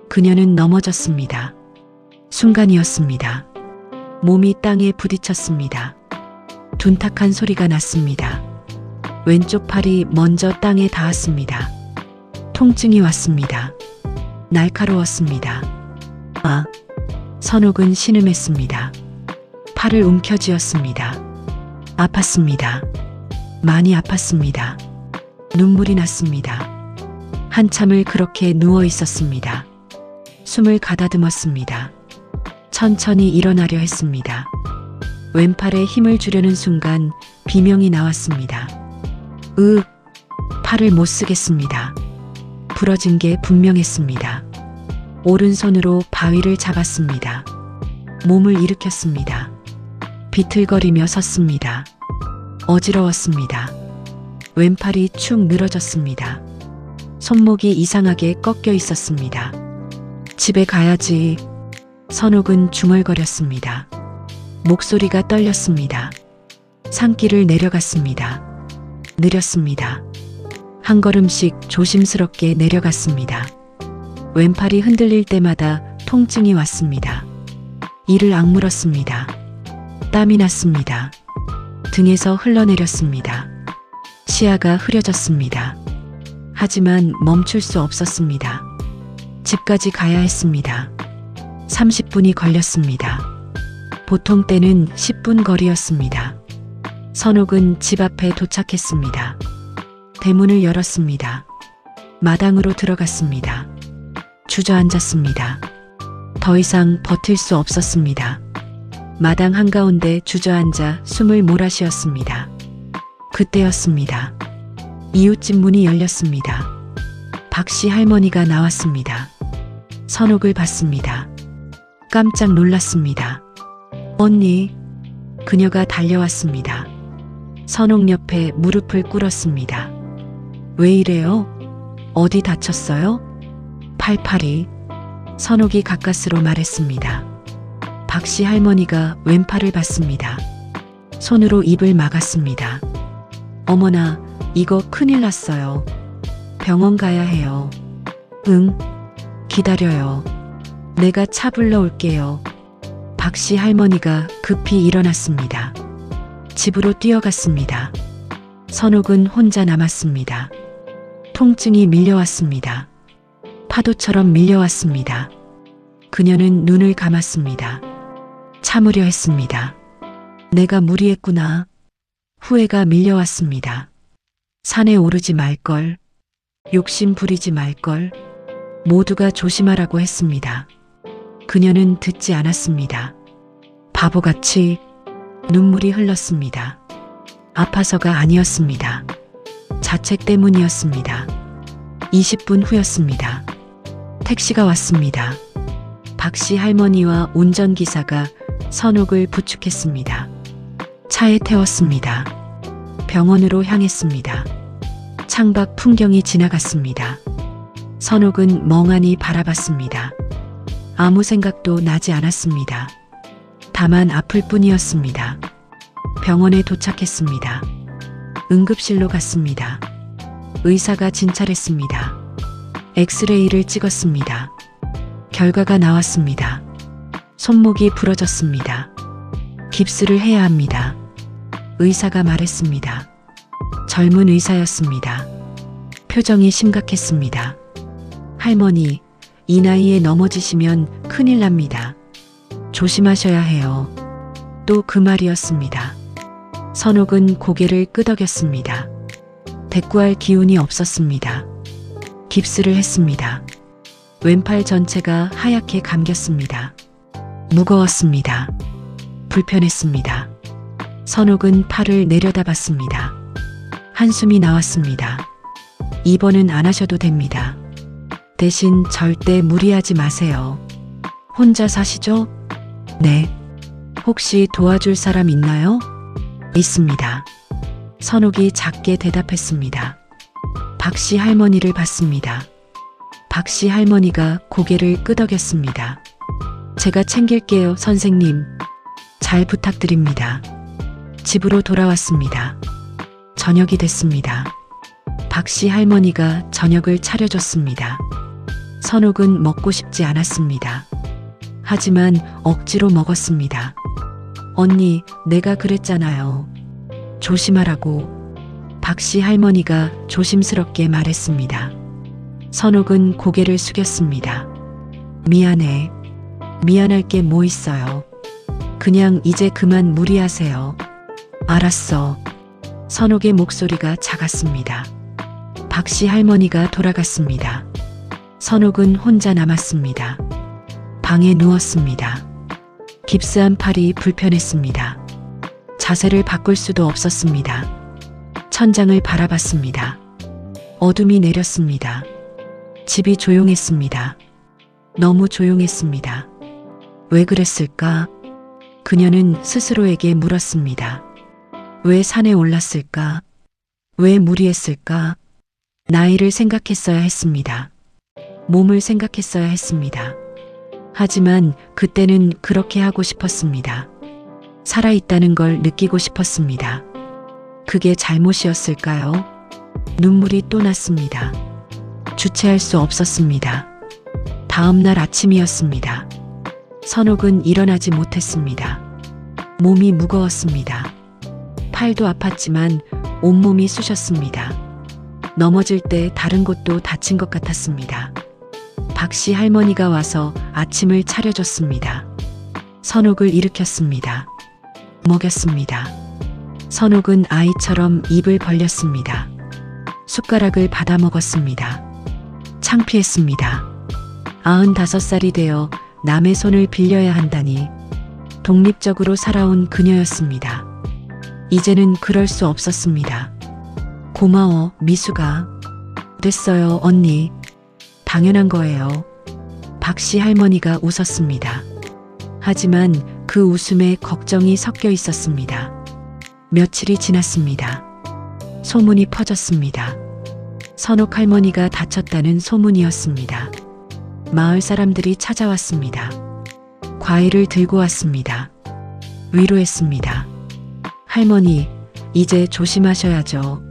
그녀는 넘어졌습니다. 순간이었습니다. 몸이 땅에 부딪혔습니다. 둔탁한 소리가 났습니다. 왼쪽 팔이 먼저 땅에 닿았습니다. 통증이 왔습니다. 날카로웠습니다. 아! 선옥은 신음했습니다. 팔을 움켜쥐었습니다. 아팠습니다. 많이 아팠습니다. 눈물이 났습니다. 한참을 그렇게 누워 있었습니다. 숨을 가다듬었습니다. 천천히 일어나려 했습니다. 왼팔에 힘을 주려는 순간 비명이 나왔습니다. 팔을 못 쓰겠습니다. 부러진 게 분명했습니다. 오른손으로 바위를 잡았습니다. 몸을 일으켰습니다. 비틀거리며 섰습니다. 어지러웠습니다. 왼팔이 축 늘어졌습니다. 손목이 이상하게 꺾여 있었습니다. 집에 가야지. 선옥은 중얼거렸습니다. 목소리가 떨렸습니다. 산길을 내려갔습니다. 느렸습니다. 한 걸음씩 조심스럽게 내려갔습니다. 왼팔이 흔들릴 때마다 통증이 왔습니다. 이를 악물었습니다. 땀이 났습니다. 등에서 흘러내렸습니다. 시야가 흐려졌습니다. 하지만 멈출 수 없었습니다. 집까지 가야 했습니다. 30분이 걸렸습니다. 보통 때는 10분 거리였습니다. 선옥은 집 앞에 도착했습니다. 대문을 열었습니다. 마당으로 들어갔습니다. 주저앉았습니다. 더 이상 버틸 수 없었습니다. 마당 한가운데 주저앉아 숨을 몰아쉬었습니다. 그때였습니다. 이웃집 문이 열렸습니다. 박씨 할머니가 나왔습니다. 선옥을 봤습니다. 깜짝 놀랐습니다. 언니. 그녀가 달려왔습니다. 선옥 옆에 무릎을 꿇었습니다. 왜 이래요? 어디 다쳤어요? 팔팔이. 선옥이 가까스로 말했습니다. 박씨 할머니가 왼팔을 봤습니다. 손으로 입을 막았습니다. 어머나, 이거 큰일 났어요. 병원 가야 해요. 응, 기다려요. 내가 차 불러올게요. 박씨 할머니가 급히 일어났습니다. 집으로 뛰어갔습니다. 선옥은 혼자 남았습니다. 통증이 밀려왔습니다. 파도처럼 밀려왔습니다. 그녀는 눈을 감았습니다. 참으려 했습니다. 내가 무리했구나. 후회가 밀려왔습니다. 산에 오르지 말걸. 욕심 부리지 말걸. 모두가 조심하라고 했습니다. 그녀는 듣지 않았습니다. 바보같이 눈물이 흘렀습니다. 아파서가 아니었습니다. 자책 때문이었습니다. 20분 후였습니다. 택시가 왔습니다. 박씨 할머니와 운전기사가 선옥을 부축했습니다. 차에 태웠습니다. 병원으로 향했습니다. 창밖 풍경이 지나갔습니다. 선옥은 멍하니 바라봤습니다. 아무 생각도 나지 않았습니다. 다만 아플 뿐이었습니다. 병원에 도착했습니다. 응급실로 갔습니다. 의사가 진찰했습니다. 엑스레이를 찍었습니다. 결과가 나왔습니다. 손목이 부러졌습니다. 깁스를 해야 합니다. 의사가 말했습니다. 젊은 의사였습니다. 표정이 심각했습니다. 할머니, 이 나이에 넘어지시면 큰일 납니다. 조심하셔야 해요. 또 그 말이었습니다. 선옥은 고개를 끄덕였습니다. 대꾸할 기운이 없었습니다. 깁스를 했습니다. 왼팔 전체가 하얗게 감겼습니다. 무거웠습니다. 불편했습니다. 선옥은 팔을 내려다봤습니다. 한숨이 나왔습니다. 입원은 안 하셔도 됩니다. 대신 절대 무리하지 마세요. 혼자 사시죠? 네. 혹시 도와줄 사람 있나요? 있습니다. 선옥이 작게 대답했습니다. 박씨 할머니를 봤습니다. 박씨 할머니가 고개를 끄덕였습니다. 제가 챙길게요, 선생님. 잘 부탁드립니다. 집으로 돌아왔습니다. 저녁이 됐습니다. 박씨 할머니가 저녁을 차려줬습니다. 선옥은 먹고 싶지 않았습니다. 하지만 억지로 먹었습니다. 언니, 내가 그랬잖아요. 조심하라고. 박씨 할머니가 조심스럽게 말했습니다. 선옥은 고개를 숙였습니다. 미안해. 미안할 게 뭐 있어요. 그냥 이제 그만 무리하세요. 알았어. 선옥의 목소리가 작았습니다. 박씨 할머니가 돌아갔습니다. 선옥은 혼자 남았습니다. 방에 누웠습니다. 깁스한 팔이 불편했습니다. 자세를 바꿀 수도 없었습니다. 천장을 바라봤습니다. 어둠이 내렸습니다. 집이 조용했습니다. 너무 조용했습니다. 왜 그랬을까? 그녀는 스스로에게 물었습니다. 왜 산에 올랐을까? 왜 무리했을까? 나이를 생각했어야 했습니다. 몸을 생각했어야 했습니다. 하지만 그때는 그렇게 하고 싶었습니다. 살아있다는 걸 느끼고 싶었습니다. 그게 잘못이었을까요? 눈물이 또 났습니다. 주체할 수 없었습니다. 다음 날 아침이었습니다. 선옥은 일어나지 못했습니다. 몸이 무거웠습니다. 팔도 아팠지만 온몸이 쑤셨습니다. 넘어질 때 다른 곳도 다친 것 같았습니다. 박씨 할머니가 와서 아침을 차려줬습니다. 선옥을 일으켰습니다. 먹였습니다. 선옥은 아이처럼 입을 벌렸습니다. 숟가락을 받아 먹었습니다. 창피했습니다. 95살이 되어 남의 손을 빌려야 한다니. 독립적으로 살아온 그녀였습니다. 이제는 그럴 수 없었습니다. 고마워, 미수가. 됐어요, 언니. 당연한 거예요. 박씨 할머니가 웃었습니다. 하지만 그 웃음에 걱정이 섞여 있었습니다. 며칠이 지났습니다. 소문이 퍼졌습니다. 선옥 할머니가 다쳤다는 소문이었습니다. 마을 사람들이 찾아왔습니다. 과일을 들고 왔습니다. 위로했습니다. 할머니, 이제 조심하셔야죠.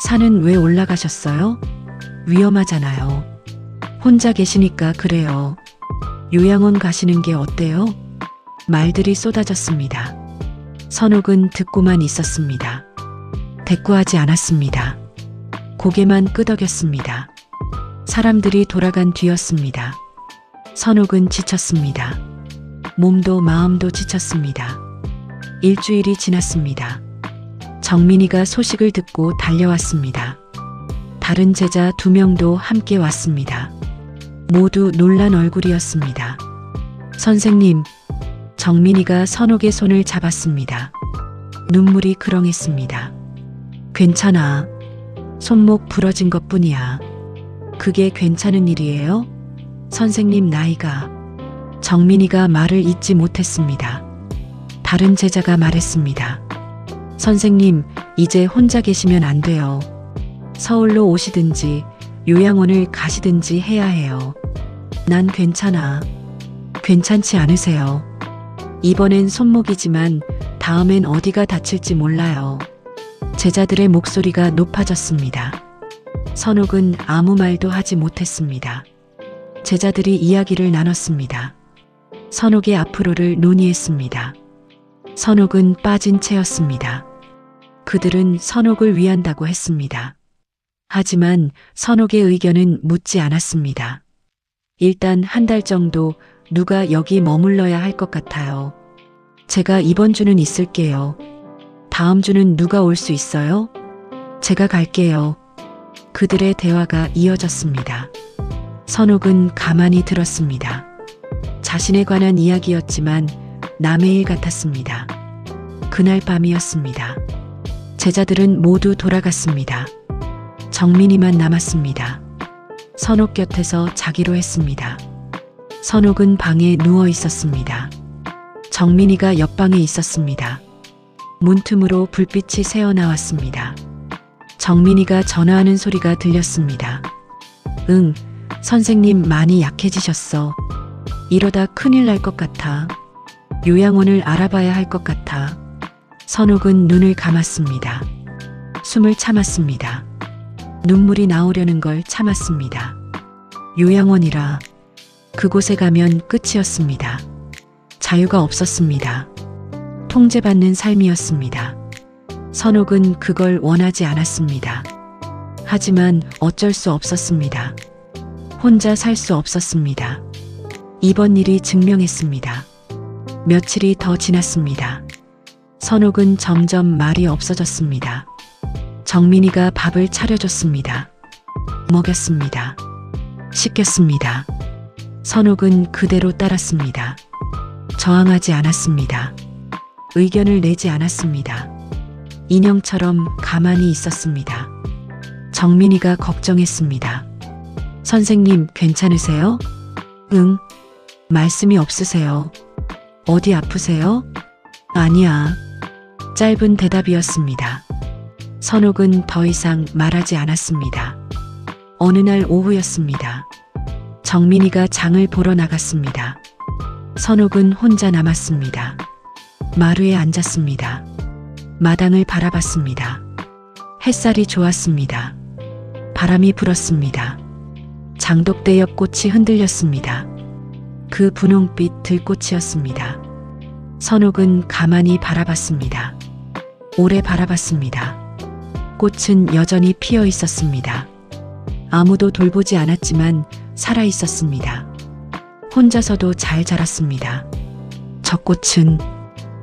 산은 왜 올라가셨어요? 위험하잖아요. 혼자 계시니까 그래요. 요양원 가시는 게 어때요? 말들이 쏟아졌습니다. 선옥은 듣고만 있었습니다. 대꾸하지 않았습니다. 고개만 끄덕였습니다. 사람들이 돌아간 뒤였습니다. 선옥은 지쳤습니다. 몸도 마음도 지쳤습니다. 일주일이 지났습니다. 정민이가 소식을 듣고 달려왔습니다. 다른 제자 2명도 함께 왔습니다. 모두 놀란 얼굴이었습니다. 선생님, 정민이가 선옥의 손을 잡았습니다. 눈물이 그렁했습니다. 괜찮아. 손목 부러진 것뿐이야. 그게 괜찮은 일이에요? 선생님 나이가. 정민이가 말을 잇지 못했습니다. 다른 제자가 말했습니다. 선생님, 이제 혼자 계시면 안 돼요. 서울로 오시든지 요양원을 가시든지 해야 해요. 난 괜찮아. 괜찮지 않으세요? 이번엔 손목이지만 다음엔 어디가 다칠지 몰라요. 제자들의 목소리가 높아졌습니다. 선옥은 아무 말도 하지 못했습니다. 제자들이 이야기를 나눴습니다. 선옥의 앞으로를 논의했습니다. 선옥은 빠진 채였습니다. 그들은 선옥을 위한다고 했습니다. 하지만 선옥의 의견은 묻지 않았습니다. 일단 한 달 정도 누가 여기 머물러야 할 것 같아요. 제가 이번 주는 있을게요. 다음 주는 누가 올 수 있어요? 제가 갈게요. 그들의 대화가 이어졌습니다. 선옥은 가만히 들었습니다. 자신에 관한 이야기였지만 남의 일 같았습니다. 그날 밤이었습니다. 제자들은 모두 돌아갔습니다. 정민이만 남았습니다. 선옥 곁에서 자기로 했습니다. 선옥은 방에 누워 있었습니다. 정민이가 옆방에 있었습니다. 문틈으로 불빛이 새어나왔습니다. 정민이가 전화하는 소리가 들렸습니다. 응, 선생님 많이 약해지셨어. 이러다 큰일 날 것 같아. 요양원을 알아봐야 할 것 같아. 선옥은 눈을 감았습니다. 숨을 참았습니다. 눈물이 나오려는 걸 참았습니다. 요양원이라 그곳에 가면 끝이었습니다. 자유가 없었습니다. 통제받는 삶이었습니다. 선옥은 그걸 원하지 않았습니다. 하지만 어쩔 수 없었습니다. 혼자 살 수 없었습니다. 이번 일이 증명했습니다. 며칠이 더 지났습니다. 선옥은 점점 말이 없어졌습니다. 정민이가 밥을 차려줬습니다. 먹였습니다. 씻겼습니다. 선옥은 그대로 따랐습니다. 저항하지 않았습니다. 의견을 내지 않았습니다. 인형처럼 가만히 있었습니다. 정민이가 걱정했습니다. 선생님 괜찮으세요? 응. 말씀이 없으세요. 어디 아프세요? 아니야. 짧은 대답이었습니다. 선옥은 더 이상 말하지 않았습니다. 어느 날 오후였습니다. 정민이가 장을 보러 나갔습니다. 선옥은 혼자 남았습니다. 마루에 앉았습니다. 마당을 바라봤습니다. 햇살이 좋았습니다. 바람이 불었습니다. 장독대 옆 꽃이 흔들렸습니다. 그 분홍빛 들꽃이었습니다. 선옥은 가만히 바라봤습니다. 오래 바라봤습니다. 꽃은 여전히 피어 있었습니다. 아무도 돌보지 않았지만 살아 있었습니다. 혼자서도 잘 자랐습니다. 저 꽃은,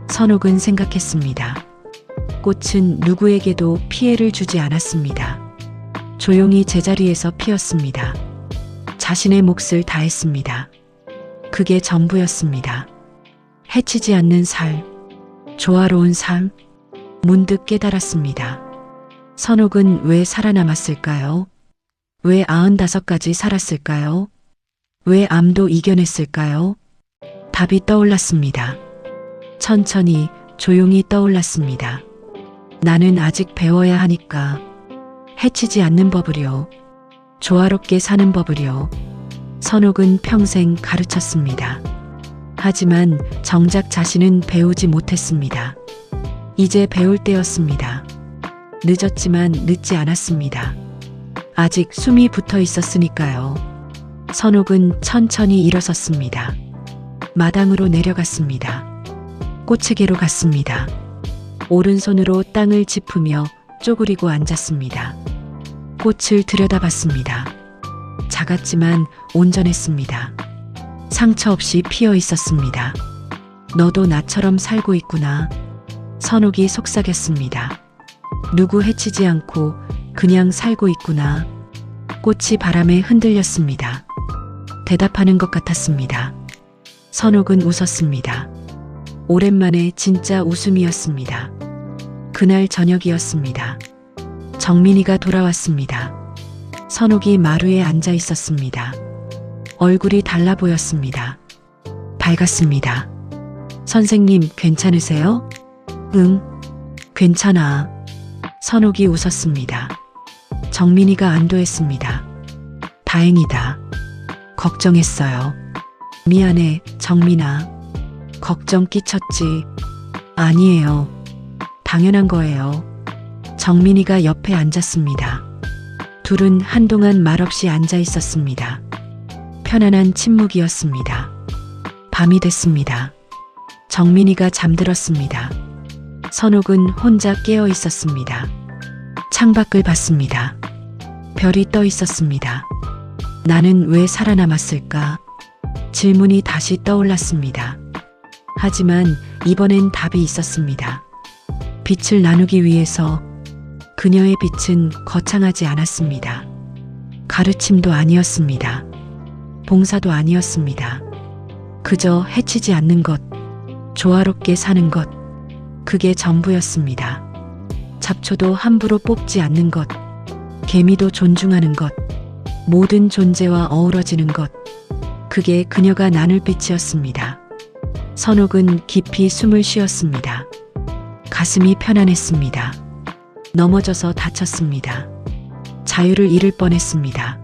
선옥은 생각했습니다. 꽃은 누구에게도 피해를 주지 않았습니다. 조용히 제자리에서 피었습니다. 자신의 몫을 다했습니다. 그게 전부였습니다. 해치지 않는 삶, 조화로운 삶, 문득 깨달았습니다. 선옥은 왜 살아남았을까요? 왜 95가지 살았을까요? 왜 암도 이겨냈을까요? 답이 떠올랐습니다. 천천히 조용히 떠올랐습니다. 나는 아직 배워야 하니까. 해치지 않는 법을요. 조화롭게 사는 법을요. 선옥은 평생 가르쳤습니다. 하지만 정작 자신은 배우지 못했습니다. 이제 배울 때였습니다. 늦었지만 늦지 않았습니다. 아직 숨이 붙어 있었으니까요. 선옥은 천천히 일어섰습니다. 마당으로 내려갔습니다. 꽃에게로 갔습니다. 오른손으로 땅을 짚으며 쪼그리고 앉았습니다. 꽃을 들여다봤습니다. 작았지만 온전했습니다. 상처 없이 피어 있었습니다. 너도 나처럼 살고 있구나. 선옥이 속삭였습니다. 누구 해치지 않고 그냥 살고 있구나. 꽃이 바람에 흔들렸습니다. 대답하는 것 같았습니다. 선옥은 웃었습니다. 오랜만에 진짜 웃음이었습니다. 그날 저녁이었습니다. 정민이가 돌아왔습니다. 선옥이 마루에 앉아 있었습니다. 얼굴이 달라 보였습니다. 밝았습니다. 선생님 괜찮으세요? 응, 괜찮아. 선옥이 웃었습니다. 정민이가 안도했습니다. 다행이다. 걱정했어요. 미안해, 정민아. 걱정 끼쳤지. 아니에요. 당연한 거예요. 정민이가 옆에 앉았습니다. 둘은 한동안 말없이 앉아 있었습니다. 편안한 침묵이었습니다. 밤이 됐습니다. 정민이가 잠들었습니다. 선옥은 혼자 깨어 있었습니다. 창밖을 봤습니다. 별이 떠 있었습니다. 나는 왜 살아남았을까? 질문이 다시 떠올랐습니다. 하지만 이번엔 답이 있었습니다. 빛을 나누기 위해서. 그녀의 빛은 거창하지 않았습니다. 가르침도 아니었습니다. 봉사도 아니었습니다. 그저 해치지 않는 것, 조화롭게 사는 것, 그게 전부였습니다. 잡초도 함부로 뽑지 않는 것, 개미도 존중하는 것, 모든 존재와 어우러지는 것, 그게 그녀가 나눌 빛이었습니다. 선옥은 깊이 숨을 쉬었습니다. 가슴이 편안했습니다. 넘어져서 다쳤습니다. 자유를 잃을 뻔했습니다.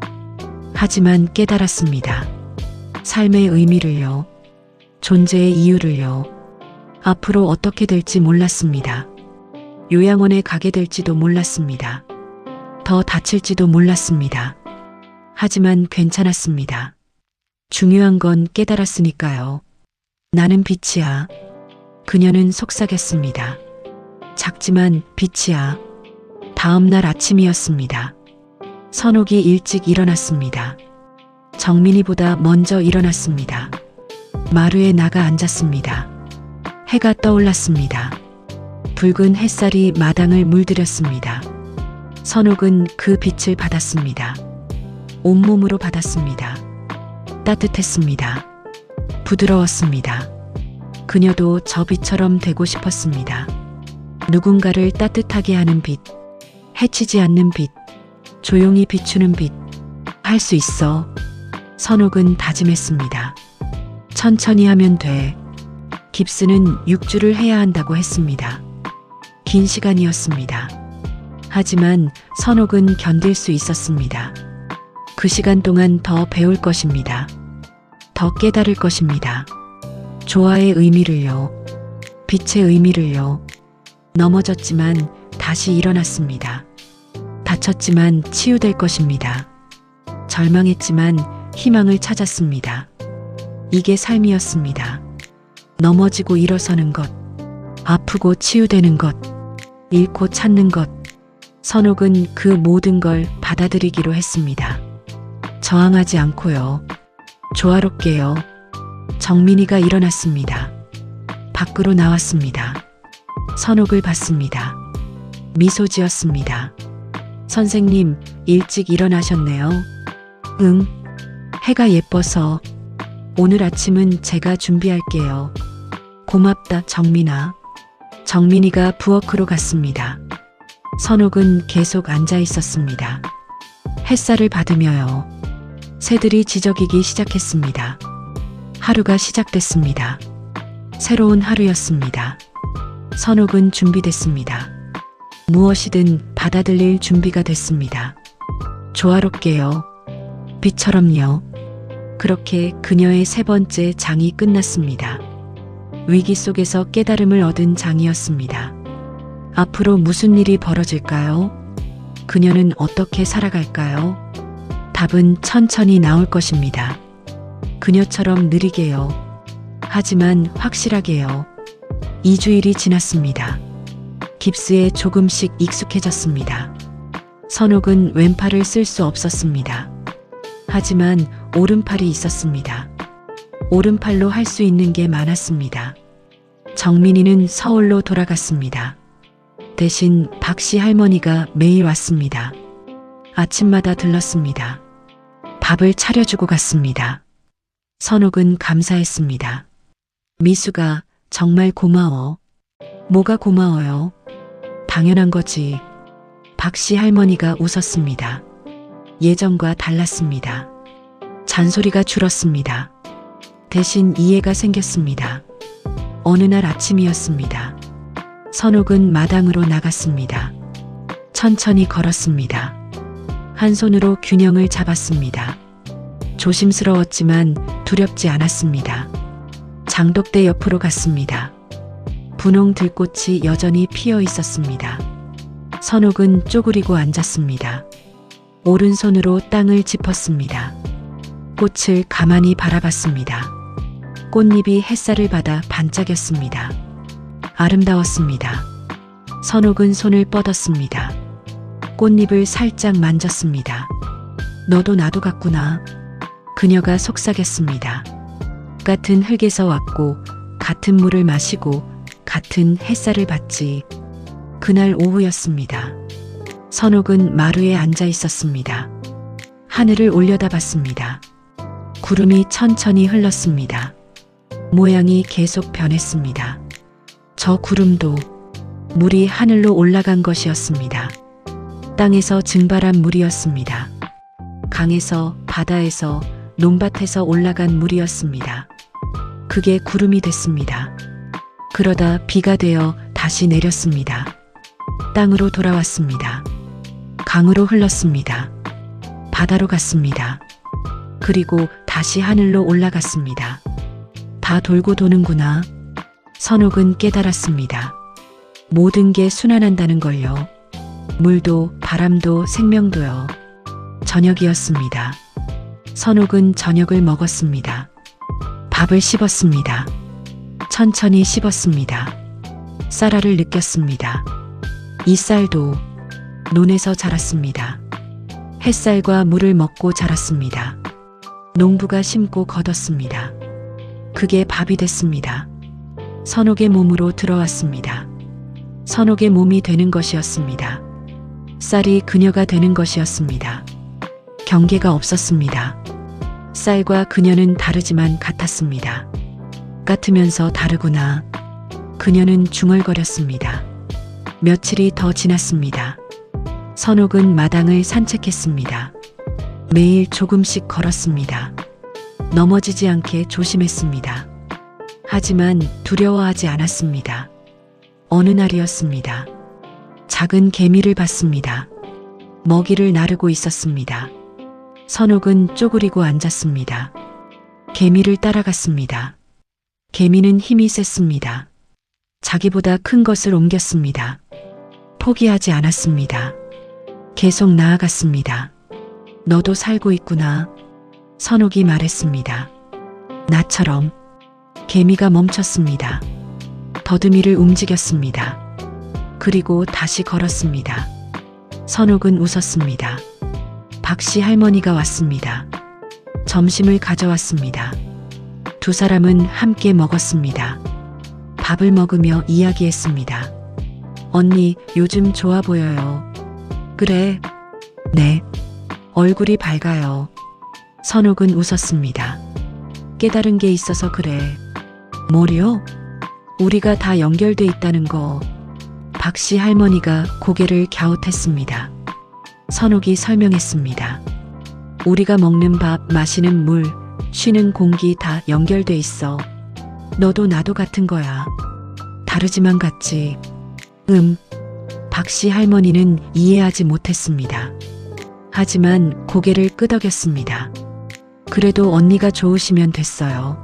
하지만 깨달았습니다. 삶의 의미를요. 존재의 이유를요. 앞으로 어떻게 될지 몰랐습니다. 요양원에 가게 될지도 몰랐습니다. 더 다칠지도 몰랐습니다. 하지만 괜찮았습니다. 중요한 건 깨달았으니까요. 나는 빛이야. 그녀는 속삭였습니다. 작지만 빛이야. 다음 날 아침이었습니다. 선옥이 일찍 일어났습니다. 정민이보다 먼저 일어났습니다. 마루에 나가 앉았습니다. 해가 떠올랐습니다. 붉은 햇살이 마당을 물들였습니다. 선옥은 그 빛을 받았습니다. 온몸으로 받았습니다. 따뜻했습니다. 부드러웠습니다. 그녀도 저 빛처럼 되고 싶었습니다. 누군가를 따뜻하게 하는 빛, 해치지 않는 빛, 조용히 비추는 빛. 할 수 있어. 선옥은 다짐했습니다. 천천히 하면 돼. 깁스는 6주를 해야 한다고 했습니다. 긴 시간이었습니다. 하지만 선옥은 견딜 수 있었습니다. 그 시간 동안 더 배울 것입니다. 더 깨달을 것입니다. 조화의 의미를요. 빛의 의미를요. 넘어졌지만 다시 일어났습니다. 다쳤지만 치유될 것입니다. 절망했지만 희망을 찾았습니다. 이게 삶이었습니다. 넘어지고 일어서는 것, 아프고 치유되는 것, 잃고 찾는 것. 선옥은 그 모든 걸 받아들이기로 했습니다. 저항하지 않고요. 조화롭게요. 정민이가 일어났습니다. 밖으로 나왔습니다. 선옥을 봤습니다. 미소 지었습니다. 선생님, 일찍 일어나셨네요. 응. 해가 예뻐서. 오늘 아침은 제가 준비할게요. 고맙다, 정민아. 정민이가 부엌으로 갔습니다. 선옥은 계속 앉아 있었습니다. 햇살을 받으며요. 새들이 지저귀기 시작했습니다. 하루가 시작됐습니다. 새로운 하루였습니다. 선옥은 준비됐습니다. 무엇이든 받아들일 준비가 됐습니다. 조화롭게요. 빛처럼요. 그렇게 그녀의 세 번째 장이 끝났습니다. 위기 속에서 깨달음을 얻은 장이었습니다. 앞으로 무슨 일이 벌어질까요? 그녀는 어떻게 살아갈까요? 답은 천천히 나올 것입니다. 그녀처럼 느리게요. 하지만 확실하게요. 2주일이 지났습니다. 깁스에 조금씩 익숙해졌습니다. 선옥은 왼팔을 쓸 수 없었습니다. 하지만 오른팔이 있었습니다. 오른팔로 할 수 있는 게 많았습니다. 정민이는 서울로 돌아갔습니다. 대신 박씨 할머니가 매일 왔습니다. 아침마다 들렀습니다. 밥을 차려주고 갔습니다. 선옥은 감사했습니다. 미수가 정말 고마워. 뭐가 고마워요? 당연한 거지. 박씨 할머니가 웃었습니다. 예전과 달랐습니다. 잔소리가 줄었습니다. 대신 이해가 생겼습니다. 어느 날 아침이었습니다. 선옥은 마당으로 나갔습니다. 천천히 걸었습니다. 한 손으로 균형을 잡았습니다. 조심스러웠지만 두렵지 않았습니다. 장독대 옆으로 갔습니다. 분홍 들꽃이 여전히 피어 있었습니다. 선옥은 쪼그리고 앉았습니다. 오른손으로 땅을 짚었습니다. 꽃을 가만히 바라봤습니다. 꽃잎이 햇살을 받아 반짝였습니다. 아름다웠습니다. 선옥은 손을 뻗었습니다. 꽃잎을 살짝 만졌습니다. 너도 나도 같구나. 그녀가 속삭였습니다. 같은 흙에서 왔고 같은 물을 마시고 같은 햇살을 받지. 그날 오후였습니다. 선옥은 마루에 앉아 있었습니다. 하늘을 올려다봤습니다. 구름이 천천히 흘렀습니다. 모양이 계속 변했습니다. 저 구름도 물이 하늘로 올라간 것이었습니다. 땅에서 증발한 물이었습니다. 강에서, 바다에서, 논밭에서 올라간 물이었습니다. 그게 구름이 됐습니다. 그러다 비가 되어 다시 내렸습니다. 땅으로 돌아왔습니다. 강으로 흘렀습니다. 바다로 갔습니다. 그리고 다시 하늘로 올라갔습니다. 다 돌고 도는구나. 선옥은 깨달았습니다. 모든 게 순환한다는 걸요. 물도 바람도 생명도요. 저녁이었습니다. 선옥은 저녁을 먹었습니다. 밥을 씹었습니다. 천천히 씹었습니다. 쌀알을 느꼈습니다. 이 쌀도 논에서 자랐습니다. 햇살과 물을 먹고 자랐습니다. 농부가 심고 거뒀습니다. 그게 밥이 됐습니다. 선옥의 몸으로 들어왔습니다. 선옥의 몸이 되는 것이었습니다. 쌀이 그녀가 되는 것이었습니다. 경계가 없었습니다. 쌀과 그녀는 다르지만 같았습니다. 같으면서 다르구나. 그녀는 중얼거렸습니다. 며칠이 더 지났습니다. 선옥은 마당을 산책했습니다. 매일 조금씩 걸었습니다. 넘어지지 않게 조심했습니다. 하지만 두려워하지 않았습니다. 어느 날이었습니다. 작은 개미를 봤습니다. 먹이를 나르고 있었습니다. 선옥은 쪼그리고 앉았습니다. 개미를 따라갔습니다. 개미는 힘이 셌습니다. 자기보다 큰 것을 옮겼습니다. 포기하지 않았습니다. 계속 나아갔습니다. 너도 살고 있구나. 선옥이 말했습니다. 나처럼. 개미가 멈췄습니다. 더듬이를 움직였습니다. 그리고 다시 걸었습니다. 선옥은 웃었습니다. 박씨 할머니가 왔습니다. 점심을 가져왔습니다. 두 사람은 함께 먹었습니다. 밥을 먹으며 이야기했습니다. 언니, 요즘 좋아 보여요. 그래? 네. 얼굴이 밝아요. 선옥은 웃었습니다. 깨달은 게 있어서 그래. 뭐요? 우리가 다 연결돼 있다는 거. 박씨 할머니가 고개를 갸웃했습니다. 선옥이 설명했습니다. 우리가 먹는 밥, 마시는 물, 쉬는 공기 다 연결돼 있어. 너도 나도 같은 거야. 다르지만 같지. 박씨 할머니는 이해하지 못했습니다. 하지만 고개를 끄덕였습니다. 그래도 언니가 좋으시면 됐어요.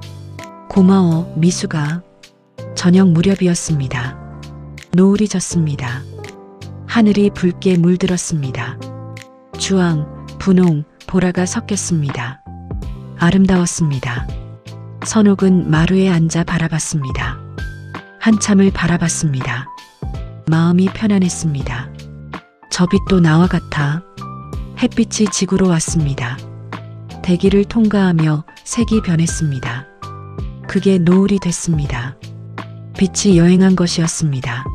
고마워, 미수가. 저녁 무렵이었습니다. 노을이 졌습니다. 하늘이 붉게 물들었습니다. 주황, 분홍, 보라가 섞였습니다. 아름다웠습니다. 선옥은 마루에 앉아 바라봤습니다. 한참을 바라봤습니다. 마음이 편안했습니다. 저 빛도 나와 같아. 햇빛이 지구로 왔습니다. 대기를 통과하며 색이 변했습니다. 그게 노을이 됐습니다. 빛이 여행한 것이었습니다.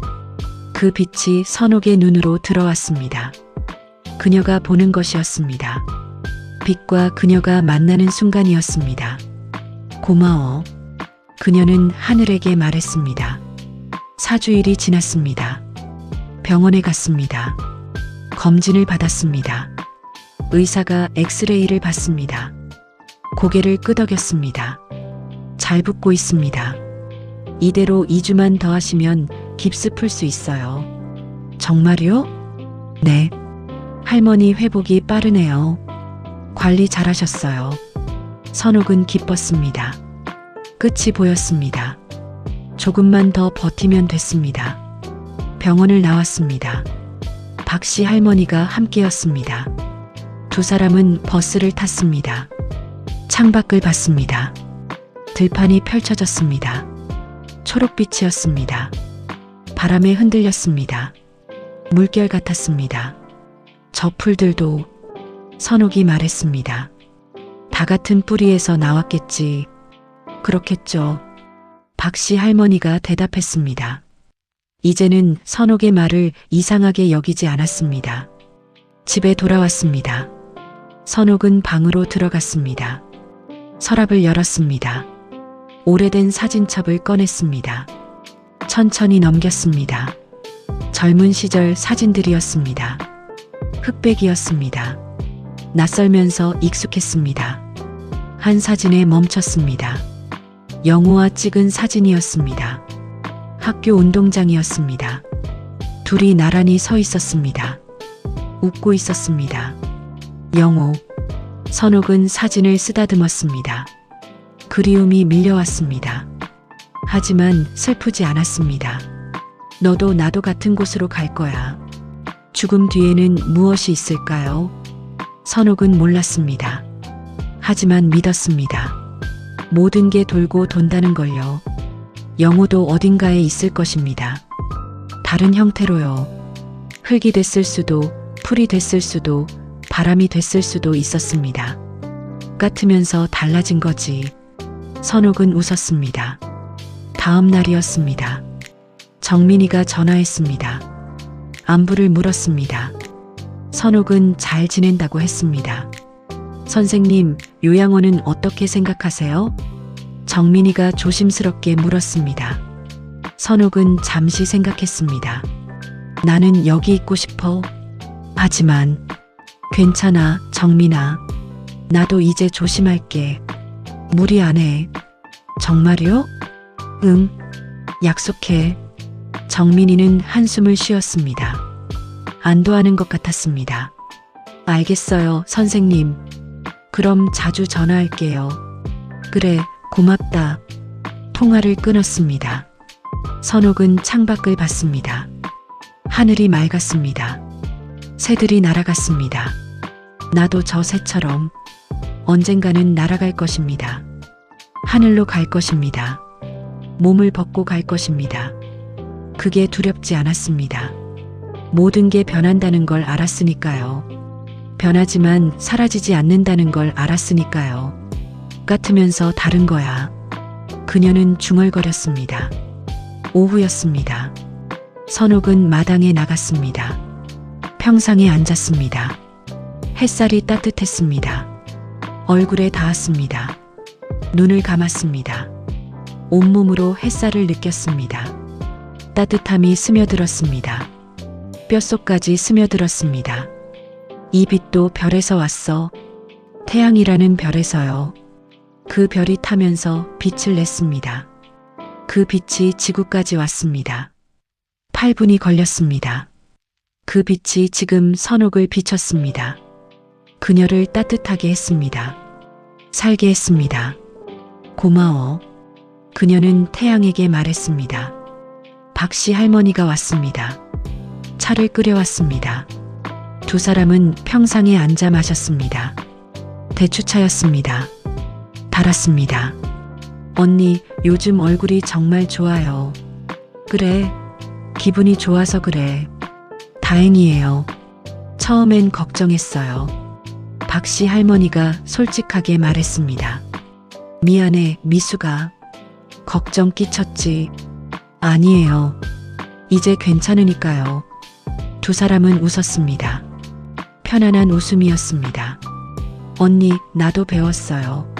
그 빛이 선옥의 눈으로 들어왔습니다. 그녀가 보는 것이었습니다. 빛과 그녀가 만나는 순간이었습니다. 고마워. 그녀는 하늘에게 말했습니다. 4주일이 지났습니다. 병원에 갔습니다. 검진을 받았습니다. 의사가 엑스레이를 봤습니다. 고개를 끄덕였습니다. 잘 붓고 있습니다. 이대로 2주만 더 하시면 깁스 풀 수 있어요. 정말요? 네. 할머니 회복이 빠르네요. 관리 잘하셨어요. 선옥은 기뻤습니다. 끝이 보였습니다. 조금만 더 버티면 됐습니다. 병원을 나왔습니다. 박 씨 할머니가 함께였습니다. 두 사람은 버스를 탔습니다. 창밖을 봤습니다. 들판이 펼쳐졌습니다. 초록빛이었습니다. 바람에 흔들렸습니다. 물결 같았습니다. 저 풀들도, 선옥이 말했습니다. 다 같은 뿌리에서 나왔겠지. 그렇겠죠. 박 씨 할머니가 대답했습니다. 이제는 선옥의 말을 이상하게 여기지 않았습니다. 집에 돌아왔습니다. 선옥은 방으로 들어갔습니다. 서랍을 열었습니다. 오래된 사진첩을 꺼냈습니다. 천천히 넘겼습니다. 젊은 시절 사진들이었습니다. 흑백이었습니다. 낯설면서 익숙했습니다. 한 사진에 멈췄습니다. 영호와 찍은 사진이었습니다. 학교 운동장이었습니다. 둘이 나란히 서 있었습니다. 웃고 있었습니다. 영호, 선옥은 사진을 쓰다듬었습니다. 그리움이 밀려왔습니다. 하지만 슬프지 않았습니다. 너도 나도 같은 곳으로 갈 거야. 죽음 뒤에는 무엇이 있을까요? 선옥은 몰랐습니다. 하지만 믿었습니다. 모든 게 돌고 돈다는 걸요. 영호도 어딘가에 있을 것입니다. 다른 형태로요. 흙이 됐을 수도, 풀이 됐을 수도, 바람이 됐을 수도 있었습니다. 같으면서 달라진 거지. 선옥은 웃었습니다. 다음 날이었습니다. 정민이가 전화했습니다. 안부를 물었습니다. 선옥은 잘 지낸다고 했습니다. 선생님, 요양원은 어떻게 생각하세요? 정민이가 조심스럽게 물었습니다. 선옥은 잠시 생각했습니다. 나는 여기 있고 싶어. 하지만 괜찮아, 정민아. 나도 이제 조심할게. 무리 안 해. 정말요? 응, 약속해. 정민이는 한숨을 쉬었습니다. 안도하는 것 같았습니다. 알겠어요, 선생님. 그럼 자주 전화할게요. 그래, 고맙다. 통화를 끊었습니다. 선옥은 창밖을 봤습니다. 하늘이 맑았습니다. 새들이 날아갔습니다. 나도 저 새처럼 언젠가는 날아갈 것입니다. 하늘로 갈 것입니다. 몸을 벗고 갈 것입니다. 그게 두렵지 않았습니다. 모든 게 변한다는 걸 알았으니까요. 변하지만 사라지지 않는다는 걸 알았으니까요. 같으면서 다른 거야. 그녀는 중얼거렸습니다. 오후였습니다. 선옥은 마당에 나갔습니다. 평상에 앉았습니다. 햇살이 따뜻했습니다. 얼굴에 닿았습니다. 눈을 감았습니다. 온몸으로 햇살을 느꼈습니다. 따뜻함이 스며들었습니다. 뼛속까지 스며들었습니다. 이 빛도 별에서 왔어. 태양이라는 별에서요. 그 별이 타면서 빛을 냈습니다. 그 빛이 지구까지 왔습니다. 8분이 걸렸습니다. 그 빛이 지금 선옥을 비췄습니다. 그녀를 따뜻하게 했습니다. 살게 했습니다. 고마워. 그녀는 태양에게 말했습니다. 박 씨 할머니가 왔습니다. 차를 끓여왔습니다. 두 사람은 평상에 앉아 마셨습니다. 대추차였습니다. 달았습니다. 언니, 요즘 얼굴이 정말 좋아요. 그래, 기분이 좋아서 그래. 다행이에요. 처음엔 걱정했어요. 박 씨 할머니가 솔직하게 말했습니다. 미안해, 미수가. 걱정 끼쳤지. 아니에요. 이제 괜찮으니까요. 두 사람은 웃었습니다. 편안한 웃음이었습니다. 언니, 나도 배웠어요.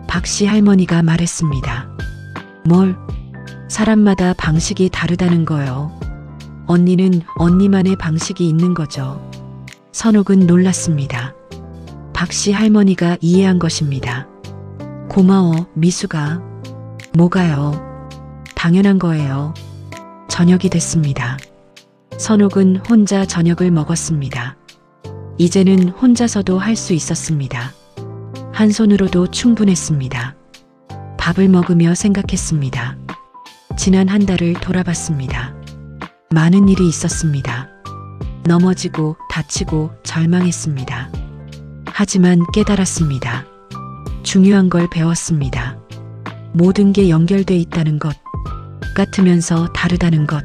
박 씨 할머니가 말했습니다. 뭘? 사람마다 방식이 다르다는 거요. 언니는 언니만의 방식이 있는 거죠. 선옥은 놀랐습니다. 박 씨 할머니가 이해한 것입니다. 고마워, 미수가. 뭐가요? 당연한 거예요. 저녁이 됐습니다. 선옥은 혼자 저녁을 먹었습니다. 이제는 혼자서도 할 수 있었습니다. 한 손으로도 충분했습니다. 밥을 먹으며 생각했습니다. 지난 한 달을 돌아봤습니다. 많은 일이 있었습니다. 넘어지고 다치고 절망했습니다. 하지만 깨달았습니다. 중요한 걸 배웠습니다. 모든 게 연결돼 있다는 것, 같으면서 다르다는 것,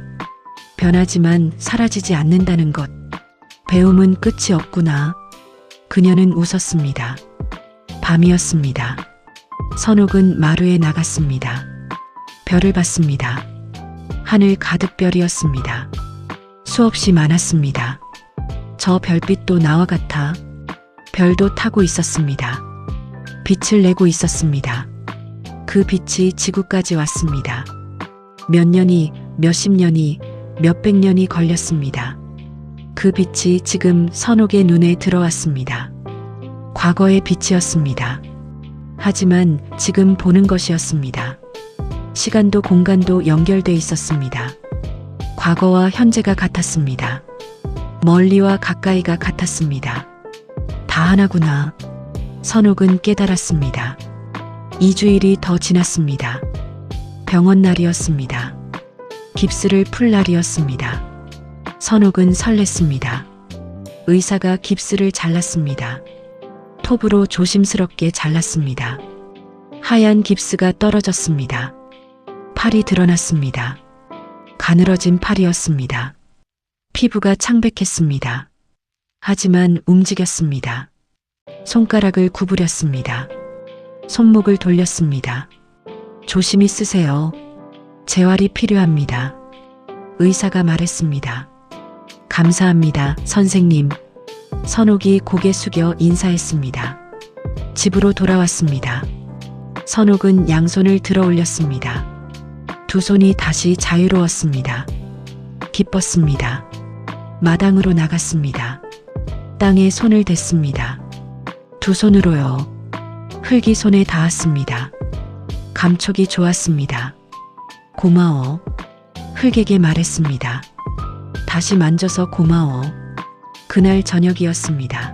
변하지만 사라지지 않는다는 것. 배움은 끝이 없구나. 그녀는 웃었습니다. 밤이었습니다. 선옥은 마루에 나갔습니다. 별을 봤습니다. 하늘 가득 별이었습니다. 수없이 많았습니다. 저 별빛도 나와 같아 별도 타고 있었습니다. 빛을 내고 있었습니다. 그 빛이 지구까지 왔습니다. 몇 년이, 몇십 년이, 몇백 년이 걸렸습니다. 그 빛이 지금 선옥의 눈에 들어왔습니다. 과거의 빛이었습니다. 하지만 지금 보는 것이었습니다. 시간도 공간도 연결돼 있었습니다. 과거와 현재가 같았습니다. 멀리와 가까이가 같았습니다. 다 하나구나. 선옥은 깨달았습니다. 2주일이 더 지났습니다. 병원 날이었습니다. 깁스를 풀 날이었습니다. 선옥은 설렜습니다. 의사가 깁스를 잘랐습니다. 톱으로 조심스럽게 잘랐습니다. 하얀 깁스가 떨어졌습니다. 팔이 드러났습니다. 가늘어진 팔이었습니다. 피부가 창백했습니다. 하지만 움직였습니다. 손가락을 구부렸습니다. 손목을 돌렸습니다. 조심히 쓰세요. 재활이 필요합니다. 의사가 말했습니다. 감사합니다, 선생님. 선옥이 고개 숙여 인사했습니다. 집으로 돌아왔습니다. 선옥은 양손을 들어 올렸습니다. 두 손이 다시 자유로웠습니다. 기뻤습니다. 마당으로 나갔습니다. 땅에 손을 댔습니다. 두 손으로요. 흙이 손에 닿았습니다. 감촉이 좋았습니다. 고마워. 흙에게 말했습니다. 다시 만져서 고마워. 그날 저녁이었습니다.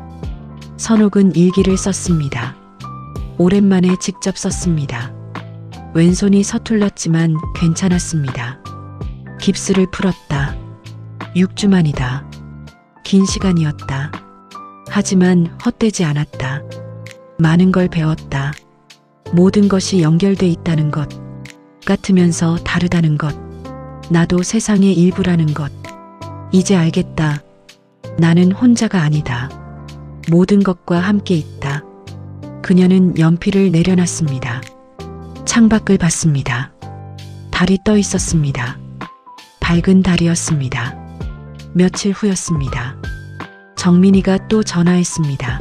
선옥은 일기를 썼습니다. 오랜만에 직접 썼습니다. 왼손이 서툴렀지만 괜찮았습니다. 깁스를 풀었다. 6주 만이다. 긴 시간이었다. 하지만 헛되지 않았다. 많은 걸 배웠다. 모든 것이 연결돼 있다는 것, 같으면서 다르다는 것, 나도 세상의 일부라는 것. 이제 알겠다. 나는 혼자가 아니다. 모든 것과 함께 있다. 그녀는 연필을 내려놨습니다. 창밖을 봤습니다. 달이 떠 있었습니다. 밝은 달이었습니다. 며칠 후였습니다. 정민이가 또 전화했습니다.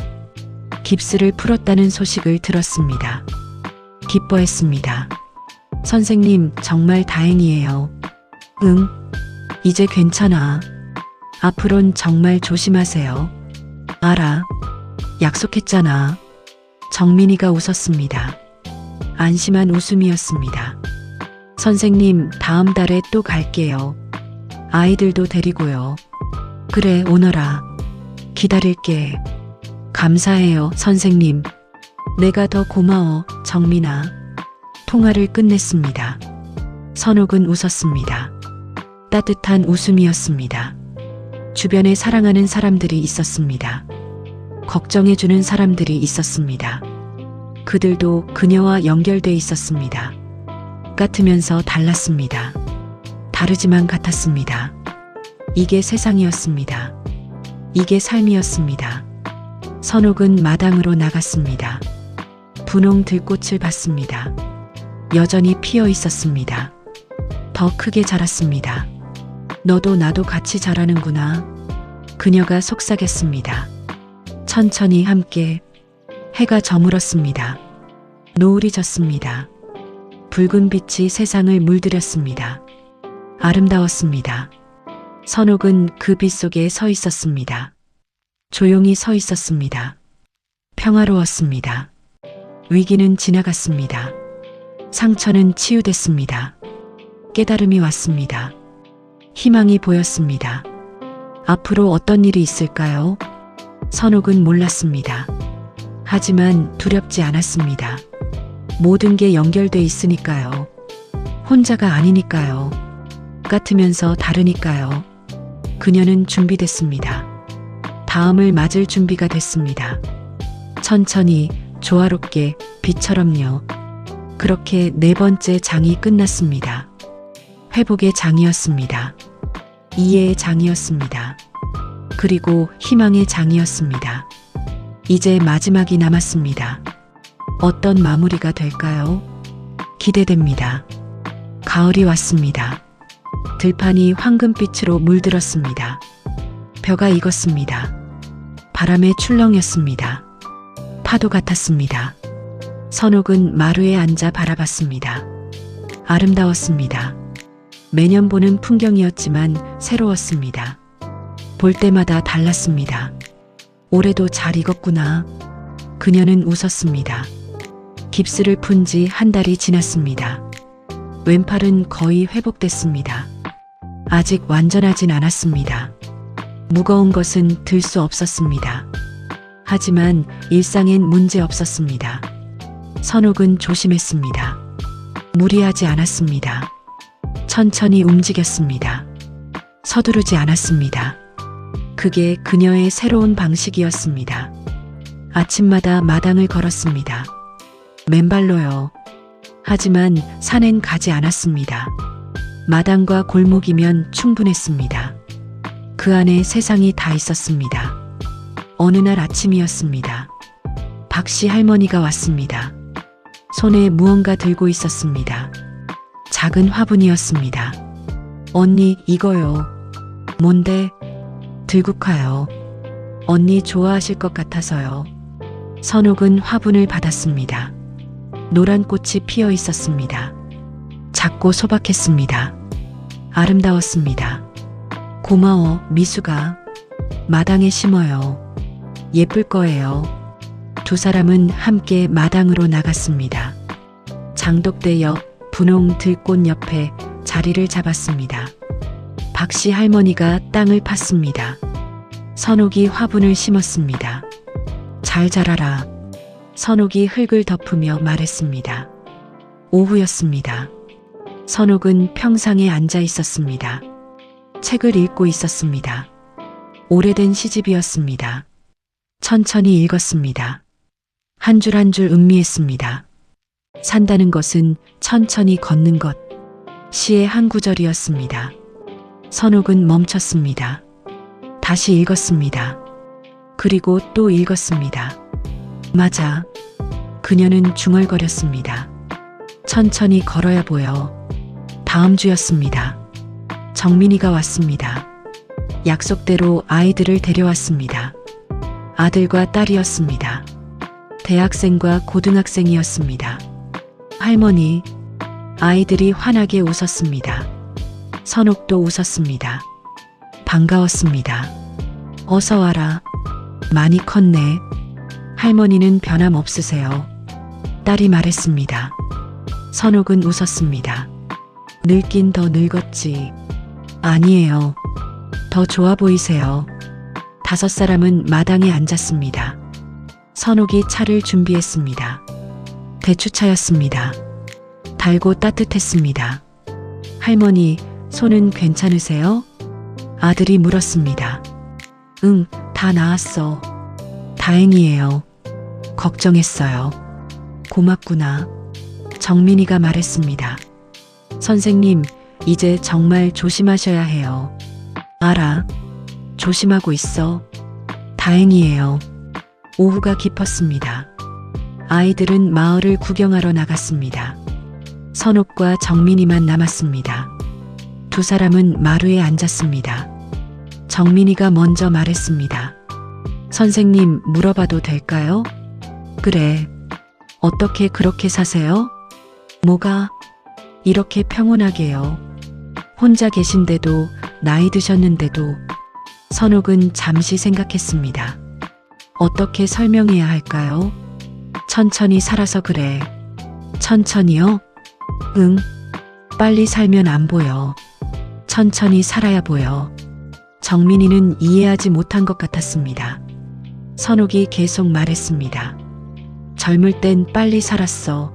깁스를 풀었다는 소식을 들었습니다. 기뻐했습니다. 선생님, 정말 다행이에요. 응, 이제 괜찮아. 앞으론 정말 조심하세요. 알아. 약속했잖아. 정민이가 웃었습니다. 안심한 웃음이었습니다. 선생님, 다음 달에 또 갈게요. 아이들도 데리고요. 그래, 오너라. 기다릴게. 감사해요, 선생님. 내가 더 고마워, 정민아. 통화를 끝냈습니다. 선옥은 웃었습니다. 따뜻한 웃음이었습니다. 주변에 사랑하는 사람들이 있었습니다. 걱정해주는 사람들이 있었습니다. 그들도 그녀와 연결돼 있었습니다. 같으면서 달랐습니다. 다르지만 같았습니다. 이게 세상이었습니다. 이게 삶이었습니다. 선옥은 마당으로 나갔습니다. 분홍 들꽃을 봤습니다. 여전히 피어 있었습니다. 더 크게 자랐습니다. 너도 나도 같이 자라는구나. 그녀가 속삭였습니다. 천천히 함께. 해가 저물었습니다. 노을이 졌습니다. 붉은 빛이 세상을 물들였습니다. 아름다웠습니다. 선옥은 그 빛 속에 서 있었습니다. 조용히 서 있었습니다. 평화로웠습니다. 위기는 지나갔습니다. 상처는 치유됐습니다. 깨달음이 왔습니다. 희망이 보였습니다. 앞으로 어떤 일이 있을까요? 선옥은 몰랐습니다. 하지만 두렵지 않았습니다. 모든 게 연결돼 있으니까요. 혼자가 아니니까요. 같으면서 다르니까요. 그녀는 준비됐습니다. 다음을 맞을 준비가 됐습니다. 천천히, 조화롭게, 빛처럼요. 그렇게 네 번째 장이 끝났습니다. 회복의 장이었습니다. 이해의 장이었습니다. 그리고 희망의 장이었습니다. 이제 마지막이 남았습니다. 어떤 마무리가 될까요? 기대됩니다. 가을이 왔습니다. 들판이 황금빛으로 물들었습니다. 벼가 익었습니다. 바람에 출렁였습니다. 파도 같았습니다. 선옥은 마루에 앉아 바라봤습니다. 아름다웠습니다. 매년 보는 풍경이었지만 새로웠습니다. 볼 때마다 달랐습니다. 올해도 잘 익었구나. 그녀는 웃었습니다. 깁스를 푼 지 한 달이 지났습니다. 왼팔은 거의 회복됐습니다. 아직 완전하진 않았습니다. 무거운 것은 들 수 없었습니다. 하지만 일상엔 문제 없었습니다. 선옥은 조심했습니다. 무리하지 않았습니다. 천천히 움직였습니다. 서두르지 않았습니다. 그게 그녀의 새로운 방식이었습니다. 아침마다 마당을 걸었습니다. 맨발로요. 하지만 산엔 가지 않았습니다. 마당과 골목이면 충분했습니다. 그 안에 세상이 다 있었습니다. 어느 날 아침이었습니다. 박씨 할머니가 왔습니다. 손에 무언가 들고 있었습니다. 작은 화분이었습니다. 언니, 이거요. 뭔데? 들고 가요. 언니 좋아하실 것 같아서요. 선옥은 화분을 받았습니다. 노란 꽃이 피어 있었습니다. 작고 소박했습니다. 아름다웠습니다. 고마워, 미수가. 마당에 심어요. 예쁠 거예요. 두 사람은 함께 마당으로 나갔습니다. 장독대 옆 분홍 들꽃 옆에 자리를 잡았습니다. 박씨 할머니가 땅을 팠습니다. 선옥이 화분을 심었습니다. 잘 자라라. 선옥이 흙을 덮으며 말했습니다. 오후였습니다. 선옥은 평상에 앉아 있었습니다. 책을 읽고 있었습니다. 오래된 시집이었습니다. 천천히 읽었습니다. 한 줄 한 줄 음미했습니다. 산다는 것은 천천히 걷는 것. 시의 한 구절이었습니다. 선옥은 멈췄습니다. 다시 읽었습니다. 그리고 또 읽었습니다. 맞아. 그녀는 중얼거렸습니다. 천천히 걸어야 보여. 다음 주였습니다. 정민이가 왔습니다. 약속대로 아이들을 데려왔습니다. 아들과 딸이었습니다. 대학생과 고등학생이었습니다. 할머니, 아이들이 환하게 웃었습니다. 선옥도 웃었습니다. 반가웠습니다. 어서 와라. 많이 컸네. 할머니는 변함없으세요. 딸이 말했습니다. 선옥은 웃었습니다. 늙긴 더 늙었지. 아니에요. 더 좋아 보이세요. 다섯 사람은 마당에 앉았습니다. 선옥이 차를 준비했습니다. 대추차였습니다. 달고 따뜻했습니다. 할머니, 손은 괜찮으세요? 아들이 물었습니다. 응, 다 나았어. 다행이에요. 걱정했어요. 고맙구나. 정민이가 말했습니다. 선생님, 이제 정말 조심하셔야 해요. 알아. 조심하고 있어. 다행이에요. 오후가 깊었습니다. 아이들은 마을을 구경하러 나갔습니다. 선옥과 정민이만 남았습니다. 두 사람은 마루에 앉았습니다. 정민이가 먼저 말했습니다. 선생님, 물어봐도 될까요? 그래. 어떻게 그렇게 사세요? 뭐가? 이렇게 평온하게요. 혼자 계신데도, 나이 드셨는데도. 선옥은 잠시 생각했습니다. 어떻게 설명해야 할까요? 천천히 살아서 그래. 천천히요? 응. 빨리 살면 안 보여. 천천히 살아야 보여. 정민이는 이해하지 못한 것 같았습니다. 선옥이 계속 말했습니다. 젊을 땐 빨리 살았어.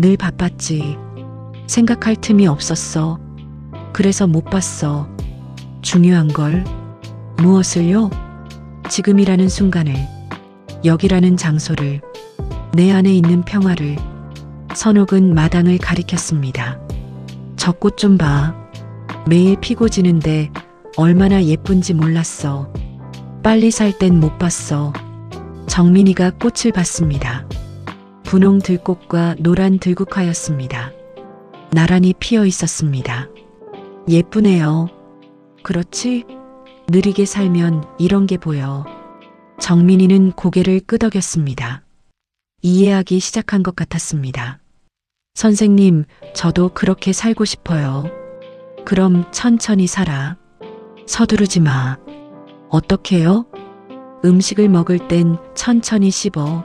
늘 바빴지. 생각할 틈이 없었어. 그래서 못 봤어. 중요한 걸. 무엇을요? 지금이라는 순간을, 여기라는 장소를, 내 안에 있는 평화를. 선옥은 마당을 가리켰습니다. 저 꽃 좀 봐. 매일 피고 지는데 얼마나 예쁜지 몰랐어. 빨리 살 땐 못 봤어. 정민이가 꽃을 봤습니다. 분홍 들꽃과 노란 들국화였습니다. 나란히 피어 있었습니다. 예쁘네요. 그렇지? 느리게 살면 이런 게 보여. 정민이는 고개를 끄덕였습니다. 이해하기 시작한 것 같았습니다. 선생님, 저도 그렇게 살고 싶어요. 그럼 천천히 살아. 서두르지 마. 어떻게요? 음식을 먹을 땐 천천히 씹어.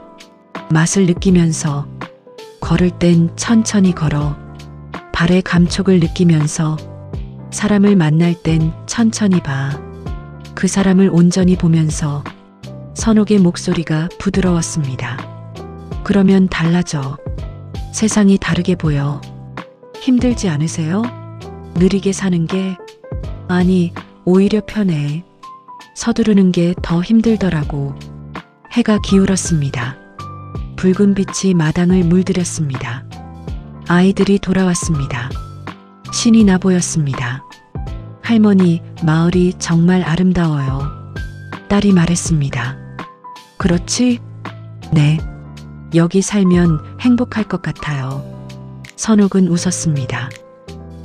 맛을 느끼면서. 걸을 땐 천천히 걸어. 발의 감촉을 느끼면서. 사람을 만날 땐 천천히 봐. 그 사람을 온전히 보면서. 선옥의 목소리가 부드러웠습니다. 그러면 달라져. 세상이 다르게 보여. 힘들지 않으세요? 느리게 사는 게? 아니, 오히려 편해. 서두르는 게 더 힘들더라고. 해가 기울었습니다. 붉은 빛이 마당을 물들였습니다. 아이들이 돌아왔습니다. 신이 나 보였습니다. 할머니, 마을이 정말 아름다워요. 딸이 말했습니다. 그렇지? 네. 여기 살면 행복할 것 같아요. 선옥은 웃었습니다.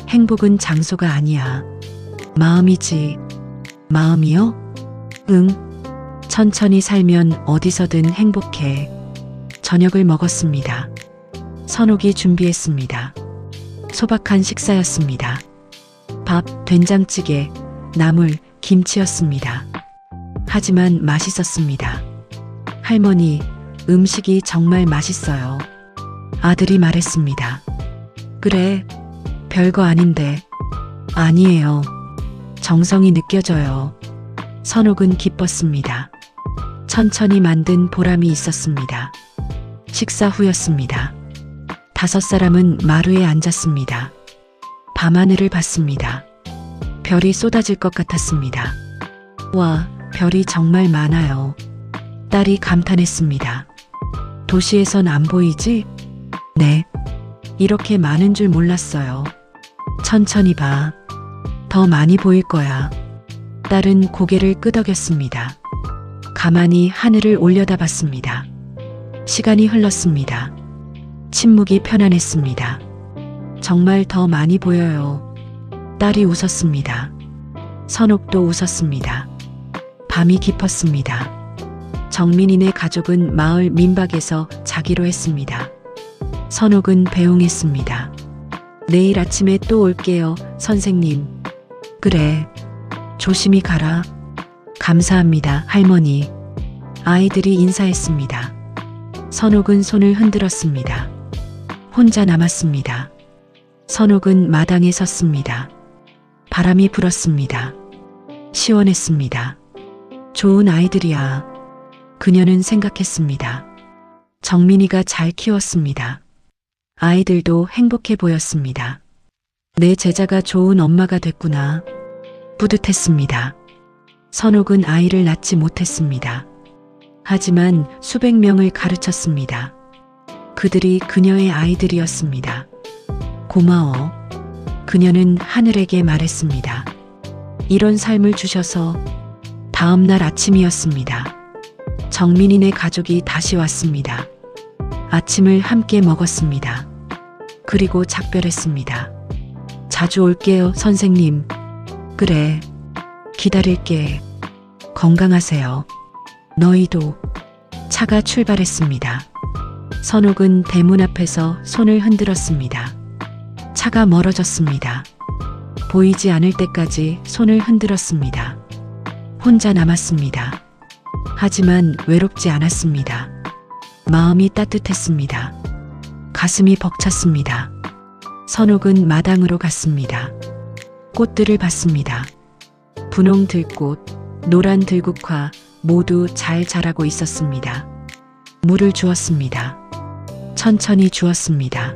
행복은 장소가 아니야. 마음이지. 마음이요? 응. 천천히 살면 어디서든 행복해. 저녁을 먹었습니다. 선옥이 준비했습니다. 소박한 식사였습니다. 밥, 된장찌개, 나물, 김치였습니다. 하지만 맛있었습니다. 할머니, 음식이 정말 맛있어요. 아들이 말했습니다. 그래, 별거 아닌데. 아니에요. 정성이 느껴져요. 선옥은 기뻤습니다. 천천히 만든 보람이 있었습니다. 식사 후였습니다. 5사람은 마루에 앉았습니다. 밤하늘을 봤습니다. 별이 쏟아질 것 같았습니다. 와, 별이 정말 많아요. 딸이 감탄했습니다. 도시에선 안 보이지? 네. 이렇게 많은 줄 몰랐어요. 천천히 봐. 더 많이 보일 거야. 딸은 고개를 끄덕였습니다. 가만히 하늘을 올려다봤습니다. 시간이 흘렀습니다. 침묵이 편안했습니다. 정말 더 많이 보여요. 딸이 웃었습니다. 선옥도 웃었습니다. 밤이 깊었습니다. 정민이네 가족은 마을 민박에서 자기로 했습니다. 선옥은 배웅했습니다. 내일 아침에 또 올게요, 선생님. 그래. 조심히 가라. 감사합니다, 할머니. 아이들이 인사했습니다. 선옥은 손을 흔들었습니다. 혼자 남았습니다. 선옥은 마당에 섰습니다. 바람이 불었습니다. 시원했습니다. 좋은 아이들이야. 그녀는 생각했습니다. 정민이가 잘 키웠습니다. 아이들도 행복해 보였습니다. 내 제자가 좋은 엄마가 됐구나. 뿌듯했습니다. 선옥은 아이를 낳지 못했습니다. 하지만 수백 명을 가르쳤습니다. 그들이 그녀의 아이들이었습니다. 고마워. 그녀는 하늘에게 말했습니다. 이런 삶을 주셔서. 다음 날 아침이었습니다. 정민이네 가족이 다시 왔습니다. 아침을 함께 먹었습니다. 그리고 작별했습니다. 자주 올게요, 선생님. 그래. 기다릴게. 건강하세요. 너희도. 차가 출발했습니다. 선옥은 대문 앞에서 손을 흔들었습니다. 차가 멀어졌습니다. 보이지 않을 때까지 손을 흔들었습니다. 혼자 남았습니다. 하지만 외롭지 않았습니다. 마음이 따뜻했습니다. 가슴이 벅찼습니다. 선옥은 마당으로 갔습니다. 꽃들을 봤습니다. 분홍 들꽃, 노란 들국화 모두 잘 자라고 있었습니다. 물을 주었습니다. 천천히 주었습니다.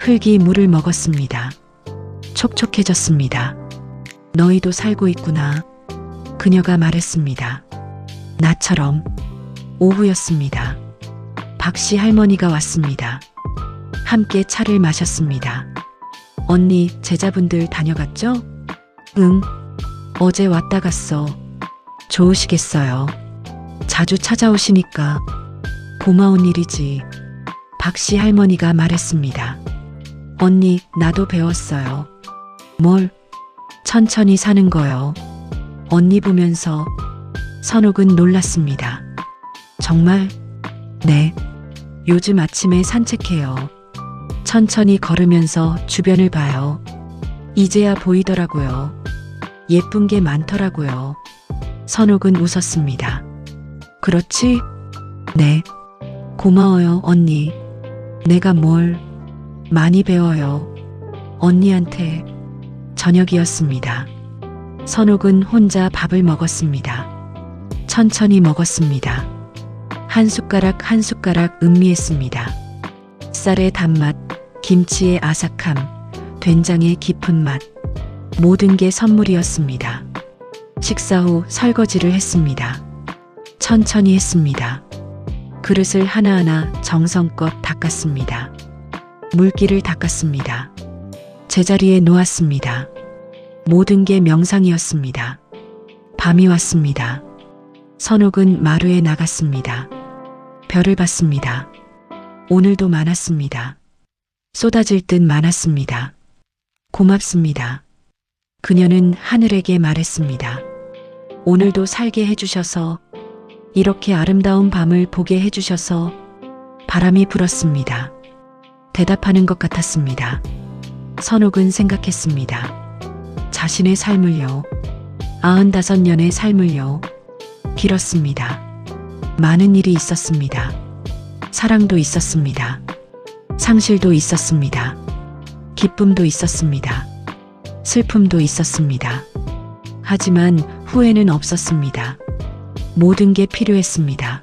흙이 물을 먹었습니다. 촉촉해졌습니다. 너희도 살고 있구나. 그녀가 말했습니다. 나처럼. 오후였습니다. 박씨 할머니가 왔습니다. 함께 차를 마셨습니다. 언니, 제자분들 다녀갔죠? 응. 어제 왔다 갔어. 좋으시겠어요. 자주 찾아오시니까 고마운 일이지. 박씨 할머니가 말했습니다. 언니, 나도 배웠어요. 뭘? 천천히 사는 거요. 언니 보면서 선옥은 놀랐습니다. 정말? 네. 요즘 아침에 산책해요. 천천히 걸으면서 주변을 봐요. 이제야 보이더라고요. 예쁜 게 많더라고요. 선옥은 웃었습니다. 그렇지? 네. 고마워요, 언니. 내가 뭘 많이 배워요. 언니한테. 저녁이었습니다. 선옥은 혼자 밥을 먹었습니다. 천천히 먹었습니다. 한 숟가락 한 숟가락 음미했습니다. 쌀의 단맛, 김치의 아삭함, 된장의 깊은 맛. 모든 게 선물이었습니다. 식사 후 설거지를 했습니다. 천천히 했습니다. 그릇을 하나하나 정성껏 닦았습니다. 물기를 닦았습니다. 제자리에 놓았습니다. 모든 게 명상이었습니다. 밤이 왔습니다. 선옥은 마루에 나갔습니다. 별을 봤습니다. 오늘도 많았습니다. 쏟아질 듯 많았습니다. 고맙습니다. 그녀는 하늘에게 말했습니다. 오늘도 살게 해주셔서, 이렇게 아름다운 밤을 보게 해주셔서. 바람이 불었습니다. 대답하는 것 같았습니다. 선옥은 생각했습니다. 자신의 삶을요. 95년의 삶을요. 길었습니다. 많은 일이 있었습니다. 사랑도 있었습니다. 상실도 있었습니다. 기쁨도 있었습니다. 슬픔도 있었습니다. 하지만 후회는 없었습니다. 모든 게 필요했습니다.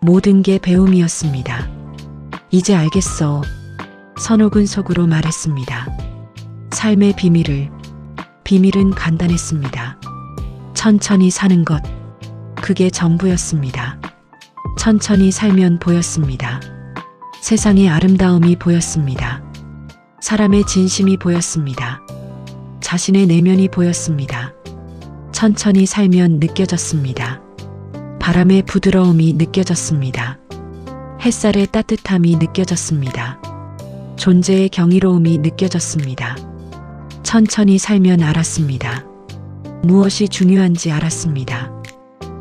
모든 게 배움이었습니다. 이제 알겠어. 선옥은 속으로 말했습니다. 삶의 비밀은 간단했습니다. 천천히 사는 것, 그게 전부였습니다. 천천히 살면 보였습니다. 세상의 아름다움이 보였습니다. 사람의 진심이 보였습니다. 자신의 내면이 보였습니다. 천천히 살면 느껴졌습니다. 바람의 부드러움이 느껴졌습니다. 햇살의 따뜻함이 느껴졌습니다. 존재의 경이로움이 느껴졌습니다. 천천히 살면 알았습니다. 무엇이 중요한지 알았습니다.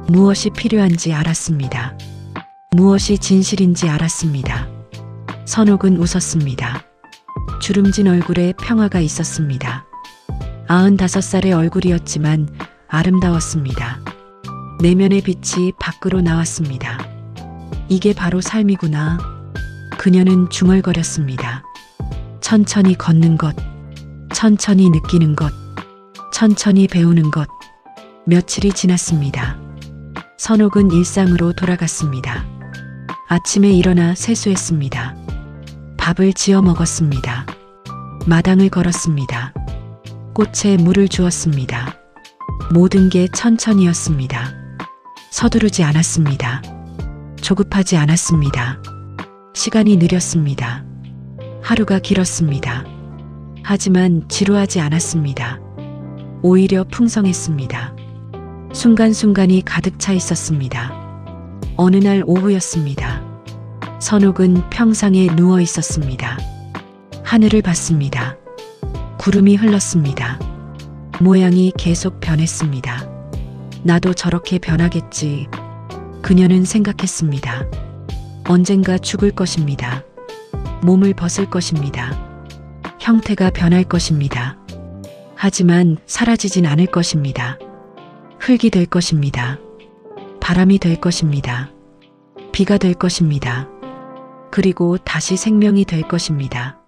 무엇이 필요한지 알았습니다. 무엇이 진실인지 알았습니다. 선옥은 웃었습니다. 주름진 얼굴에 평화가 있었습니다. 95살의 얼굴이었지만 아름다웠습니다. 내면의 빛이 밖으로 나왔습니다. 이게 바로 삶이구나. 그녀는 중얼거렸습니다. 천천히 걷는 것, 천천히 느끼는 것, 천천히 배우는 것. 며칠이 지났습니다. 선옥은 일상으로 돌아갔습니다. 아침에 일어나 세수했습니다. 밥을 지어 먹었습니다. 마당을 걸었습니다. 꽃에 물을 주었습니다. 모든 게 천천히였습니다. 서두르지 않았습니다. 조급하지 않았습니다. 시간이 느렸습니다. 하루가 길었습니다. 하지만 지루하지 않았습니다. 오히려 풍성했습니다. 순간순간이 가득 차 있었습니다. 어느 날 오후였습니다. 선옥은 평상에 누워 있었습니다. 하늘을 봤습니다. 구름이 흘렀습니다. 모양이 계속 변했습니다. 나도 저렇게 변하겠지. 그녀는 생각했습니다. 언젠가 죽을 것입니다. 몸을 벗을 것입니다. 형태가 변할 것입니다. 하지만 사라지진 않을 것입니다. 흙이 될 것입니다. 바람이 될 것입니다. 비가 될 것입니다. 그리고 다시 생명이 될 것입니다.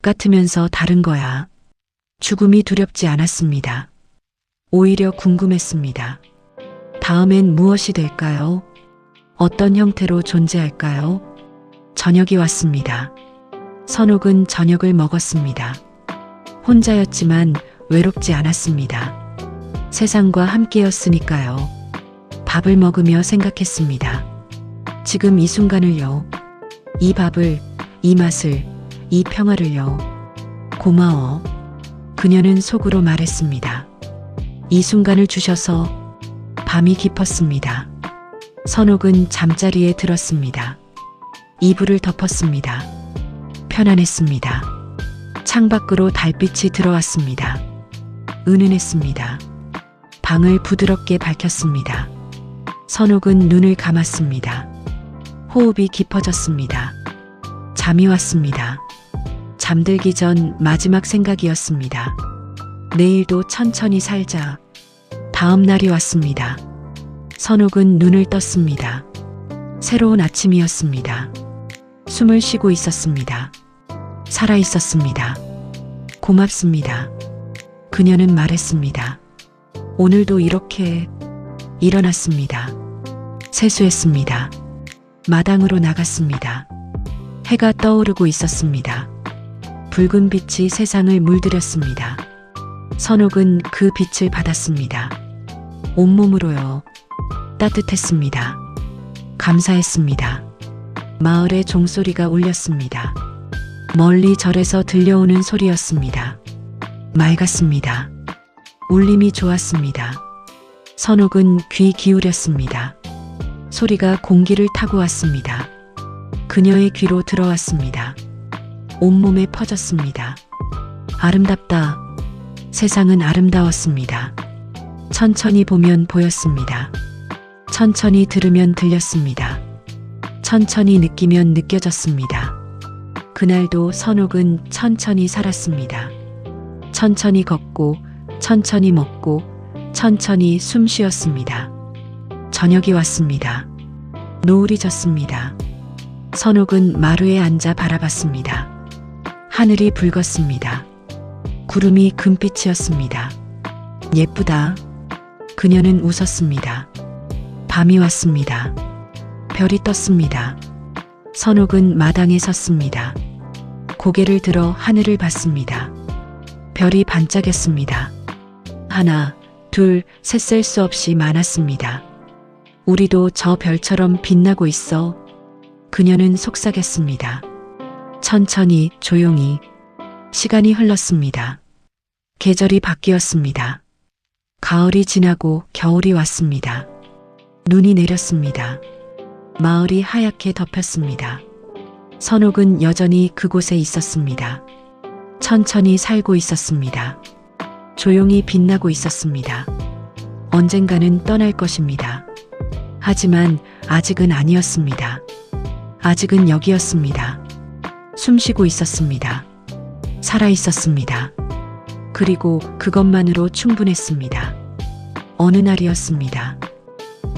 같으면서 다른 거야. 죽음이 두렵지 않았습니다. 오히려 궁금했습니다. 다음엔 무엇이 될까요? 어떤 형태로 존재할까요? 저녁이 왔습니다. 선옥은 저녁을 먹었습니다. 혼자였지만 외롭지 않았습니다. 세상과 함께였으니까요. 밥을 먹으며 생각했습니다. 지금 이 순간을요. 이 밥을, 이 맛을, 이 평화를요. 고마워. 그녀는 속으로 말했습니다. 이 순간을 주셔서 밤이 깊었습니다. 선옥은 잠자리에 들었습니다. 이불을 덮었습니다. 편안했습니다. 창밖으로 달빛이 들어왔습니다. 은은했습니다. 방을 부드럽게 밝혔습니다. 선옥은 눈을 감았습니다. 호흡이 깊어졌습니다. 잠이 왔습니다. 잠들기 전 마지막 생각이었습니다. 내일도 천천히 살자. 다음 날이 왔습니다. 선옥은 눈을 떴습니다. 새로운 아침이었습니다. 숨을 쉬고 있었습니다. 살아 있었습니다. 고맙습니다. 그녀는 말했습니다. 오늘도 이렇게 일어났습니다. 세수했습니다. 마당으로 나갔습니다. 해가 떠오르고 있었습니다. 붉은 빛이 세상을 물들였습니다. 선옥은 그 빛을 받았습니다. 온몸으로요. 따뜻했습니다. 감사했습니다. 마을의 종소리가 울렸습니다. 멀리 절에서 들려오는 소리였습니다. 맑았습니다. 울림이 좋았습니다. 선옥은 귀 기울였습니다. 소리가 공기를 타고 왔습니다. 그녀의 귀로 들어왔습니다. 온몸에 퍼졌습니다. 아름답다. 세상은 아름다웠습니다. 천천히 보면 보였습니다. 천천히 들으면 들렸습니다. 천천히 느끼면 느껴졌습니다. 그날도 선옥은 천천히 살았습니다. 천천히 걷고, 천천히 먹고, 천천히 숨 쉬었습니다. 저녁이 왔습니다. 노을이 졌습니다. 선옥은 마루에 앉아 바라봤습니다. 하늘이 붉었습니다. 구름이 금빛이었습니다. 예쁘다. 그녀는 웃었습니다. 밤이 왔습니다. 별이 떴습니다. 선옥은 마당에 섰습니다. 고개를 들어 하늘을 봤습니다. 별이 반짝였습니다. 하나, 둘, 셋 셀 수 없이 많았습니다. 우리도 저 별처럼 빛나고 있어. 그녀는 속삭였습니다. 천천히, 조용히. 시간이 흘렀습니다. 계절이 바뀌었습니다. 가을이 지나고 겨울이 왔습니다. 눈이 내렸습니다. 마을이 하얗게 덮였습니다. 선옥은 여전히 그곳에 있었습니다. 천천히 살고 있었습니다. 조용히 빛나고 있었습니다. 언젠가는 떠날 것입니다. 하지만 아직은 아니었습니다. 아직은 여기였습니다. 숨쉬고 있었습니다. 살아 있었습니다. 그리고 그것만으로 충분했습니다. 어느 날이었습니다.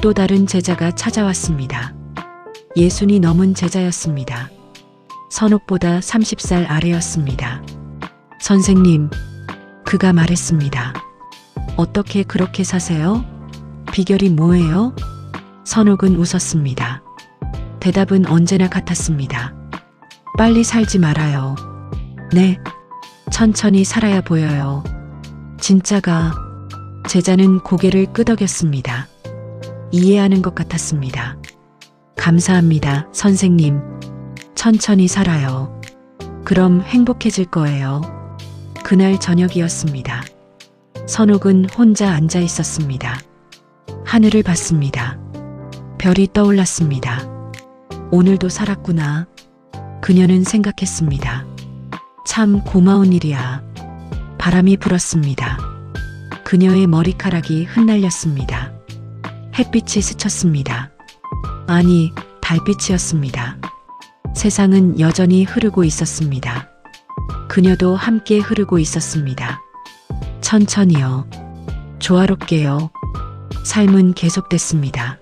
또 다른 제자가 찾아왔습니다. 예순이 넘은 제자였습니다. 선옥보다 30살 아래였습니다. 선생님, 그가 말했습니다. 어떻게 그렇게 사세요? 비결이 뭐예요? 선옥은 웃었습니다. 대답은 언제나 같았습니다. 빨리 살지 말아요. 네, 천천히 살아야 보여요. 진짜가. 제자는 고개를 끄덕였습니다. 이해하는 것 같았습니다. 감사합니다, 선생님. 천천히 살아요. 그럼 행복해질 거예요. 그날 저녁이었습니다. 선옥은 혼자 앉아 있었습니다. 하늘을 봤습니다. 별이 떠올랐습니다. 오늘도 살았구나. 그녀는 생각했습니다. 참 고마운 일이야. 바람이 불었습니다. 그녀의 머리카락이 흩날렸습니다. 햇빛이 스쳤습니다. 아니, 달빛이었습니다. 세상은 여전히 흐르고 있었습니다. 그녀도 함께 흐르고 있었습니다. 천천히요. 조화롭게요. 삶은 계속됐습니다.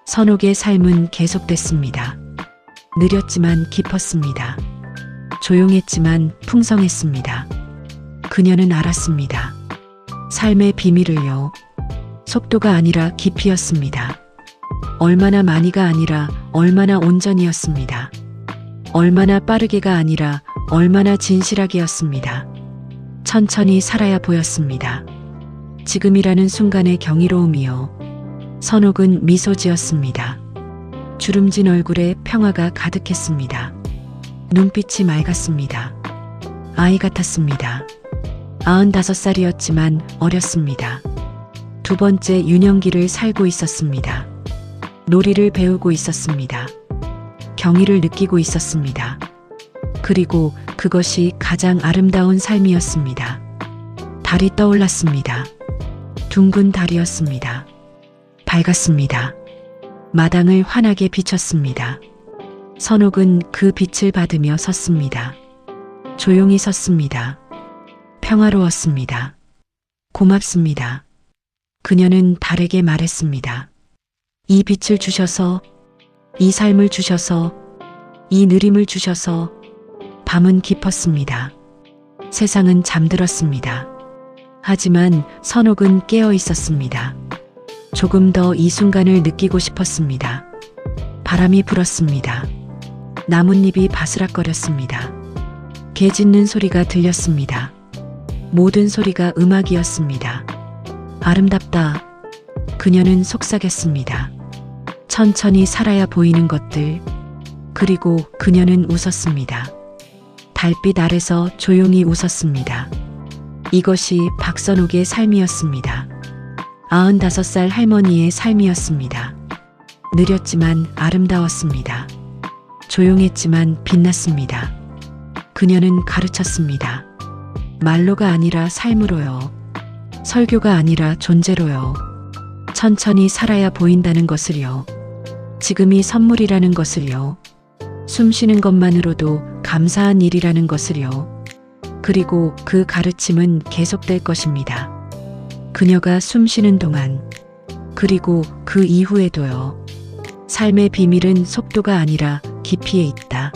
선옥의 삶은 계속됐습니다. 느렸지만 깊었습니다. 조용했지만 풍성했습니다. 그녀는 알았습니다. 삶의 비밀을요. 속도가 아니라 깊이였습니다. 얼마나 많이가 아니라 얼마나 온전히였습니다. 얼마나 빠르게가 아니라 얼마나 진실하게였습니다. 천천히 살아야 보였습니다. 지금이라는 순간의 경이로움이요. 선옥은 미소 지었습니다. 주름진 얼굴에 평화가 가득했습니다. 눈빛이 맑았습니다. 아이 같았습니다. 95살이었지만 어렸습니다. 두 번째 유년기를 살고 있었습니다. 놀이를 배우고 있었습니다. 경의를 느끼고 있었습니다. 그리고 그것이 가장 아름다운 삶이었습니다. 달이 떠올랐습니다. 둥근 달이었습니다. 밝았습니다. 마당을 환하게 비췄습니다. 선옥은 그 빛을 받으며 섰습니다. 조용히 섰습니다. 평화로웠습니다. 고맙습니다. 그녀는 달에게 말했습니다. 이 빛을 주셔서, 이 삶을 주셔서, 이 느림을 주셔서. 밤은 깊었습니다. 세상은 잠들었습니다. 하지만 선옥은 깨어 있었습니다. 조금 더 이 순간을 느끼고 싶었습니다. 바람이 불었습니다. 나뭇잎이 바스락거렸습니다. 개 짖는 소리가 들렸습니다. 모든 소리가 음악이었습니다. 아름답다. 그녀는 속삭였습니다. 천천히 살아야 보이는 것들. 그리고 그녀는 웃었습니다. 달빛 아래서 조용히 웃었습니다. 이것이 박선옥의 삶이었습니다. 95살 할머니의 삶이었습니다. 느렸지만 아름다웠습니다. 조용했지만 빛났습니다. 그녀는 가르쳤습니다. 말로가 아니라 삶으로요. 설교가 아니라 존재로요. 천천히 살아야 보인다는 것을요. 지금이 선물이라는 것을요. 숨 쉬는 것만으로도 감사한 일이라는 것을요. 그리고 그 가르침은 계속될 것입니다. 그녀가 숨 쉬는 동안, 그리고 그 이후에도요. 삶의 비밀은 속도가 아니라 깊이에 있다.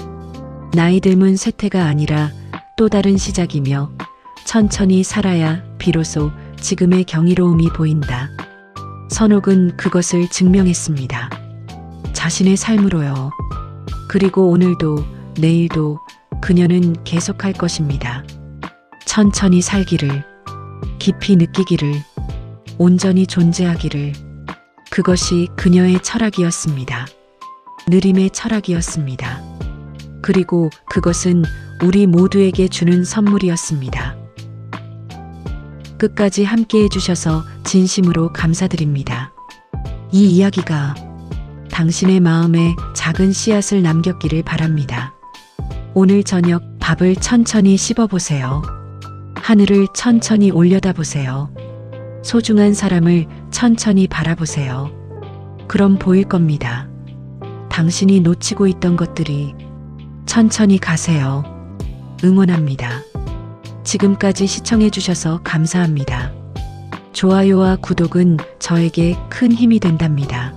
나이 들면 쇠퇴가 아니라 또 다른 시작이며 천천히 살아야 비로소 지금의 경이로움이 보인다. 선옥은 그것을 증명했습니다. 자신의 삶으로요. 그리고 오늘도 내일도 그녀는 계속할 것입니다. 천천히 살기를, 깊이 느끼기를, 온전히 존재하기를. 그것이 그녀의 철학이었습니다. 느림의 철학이었습니다. 그리고 그것은 우리 모두에게 주는 선물이었습니다. 끝까지 함께 해주셔서 진심으로 감사드립니다. 이 이야기가 당신의 마음에 작은 씨앗을 남겼기를 바랍니다. 오늘 저녁 밥을 천천히 씹어보세요. 하늘을 천천히 올려다보세요. 소중한 사람을 천천히 바라보세요. 그럼 보일 겁니다. 당신이 놓치고 있던 것들이. 천천히 가세요. 응원합니다. 지금까지 시청해주셔서 감사합니다. 좋아요와 구독은 저에게 큰 힘이 된답니다.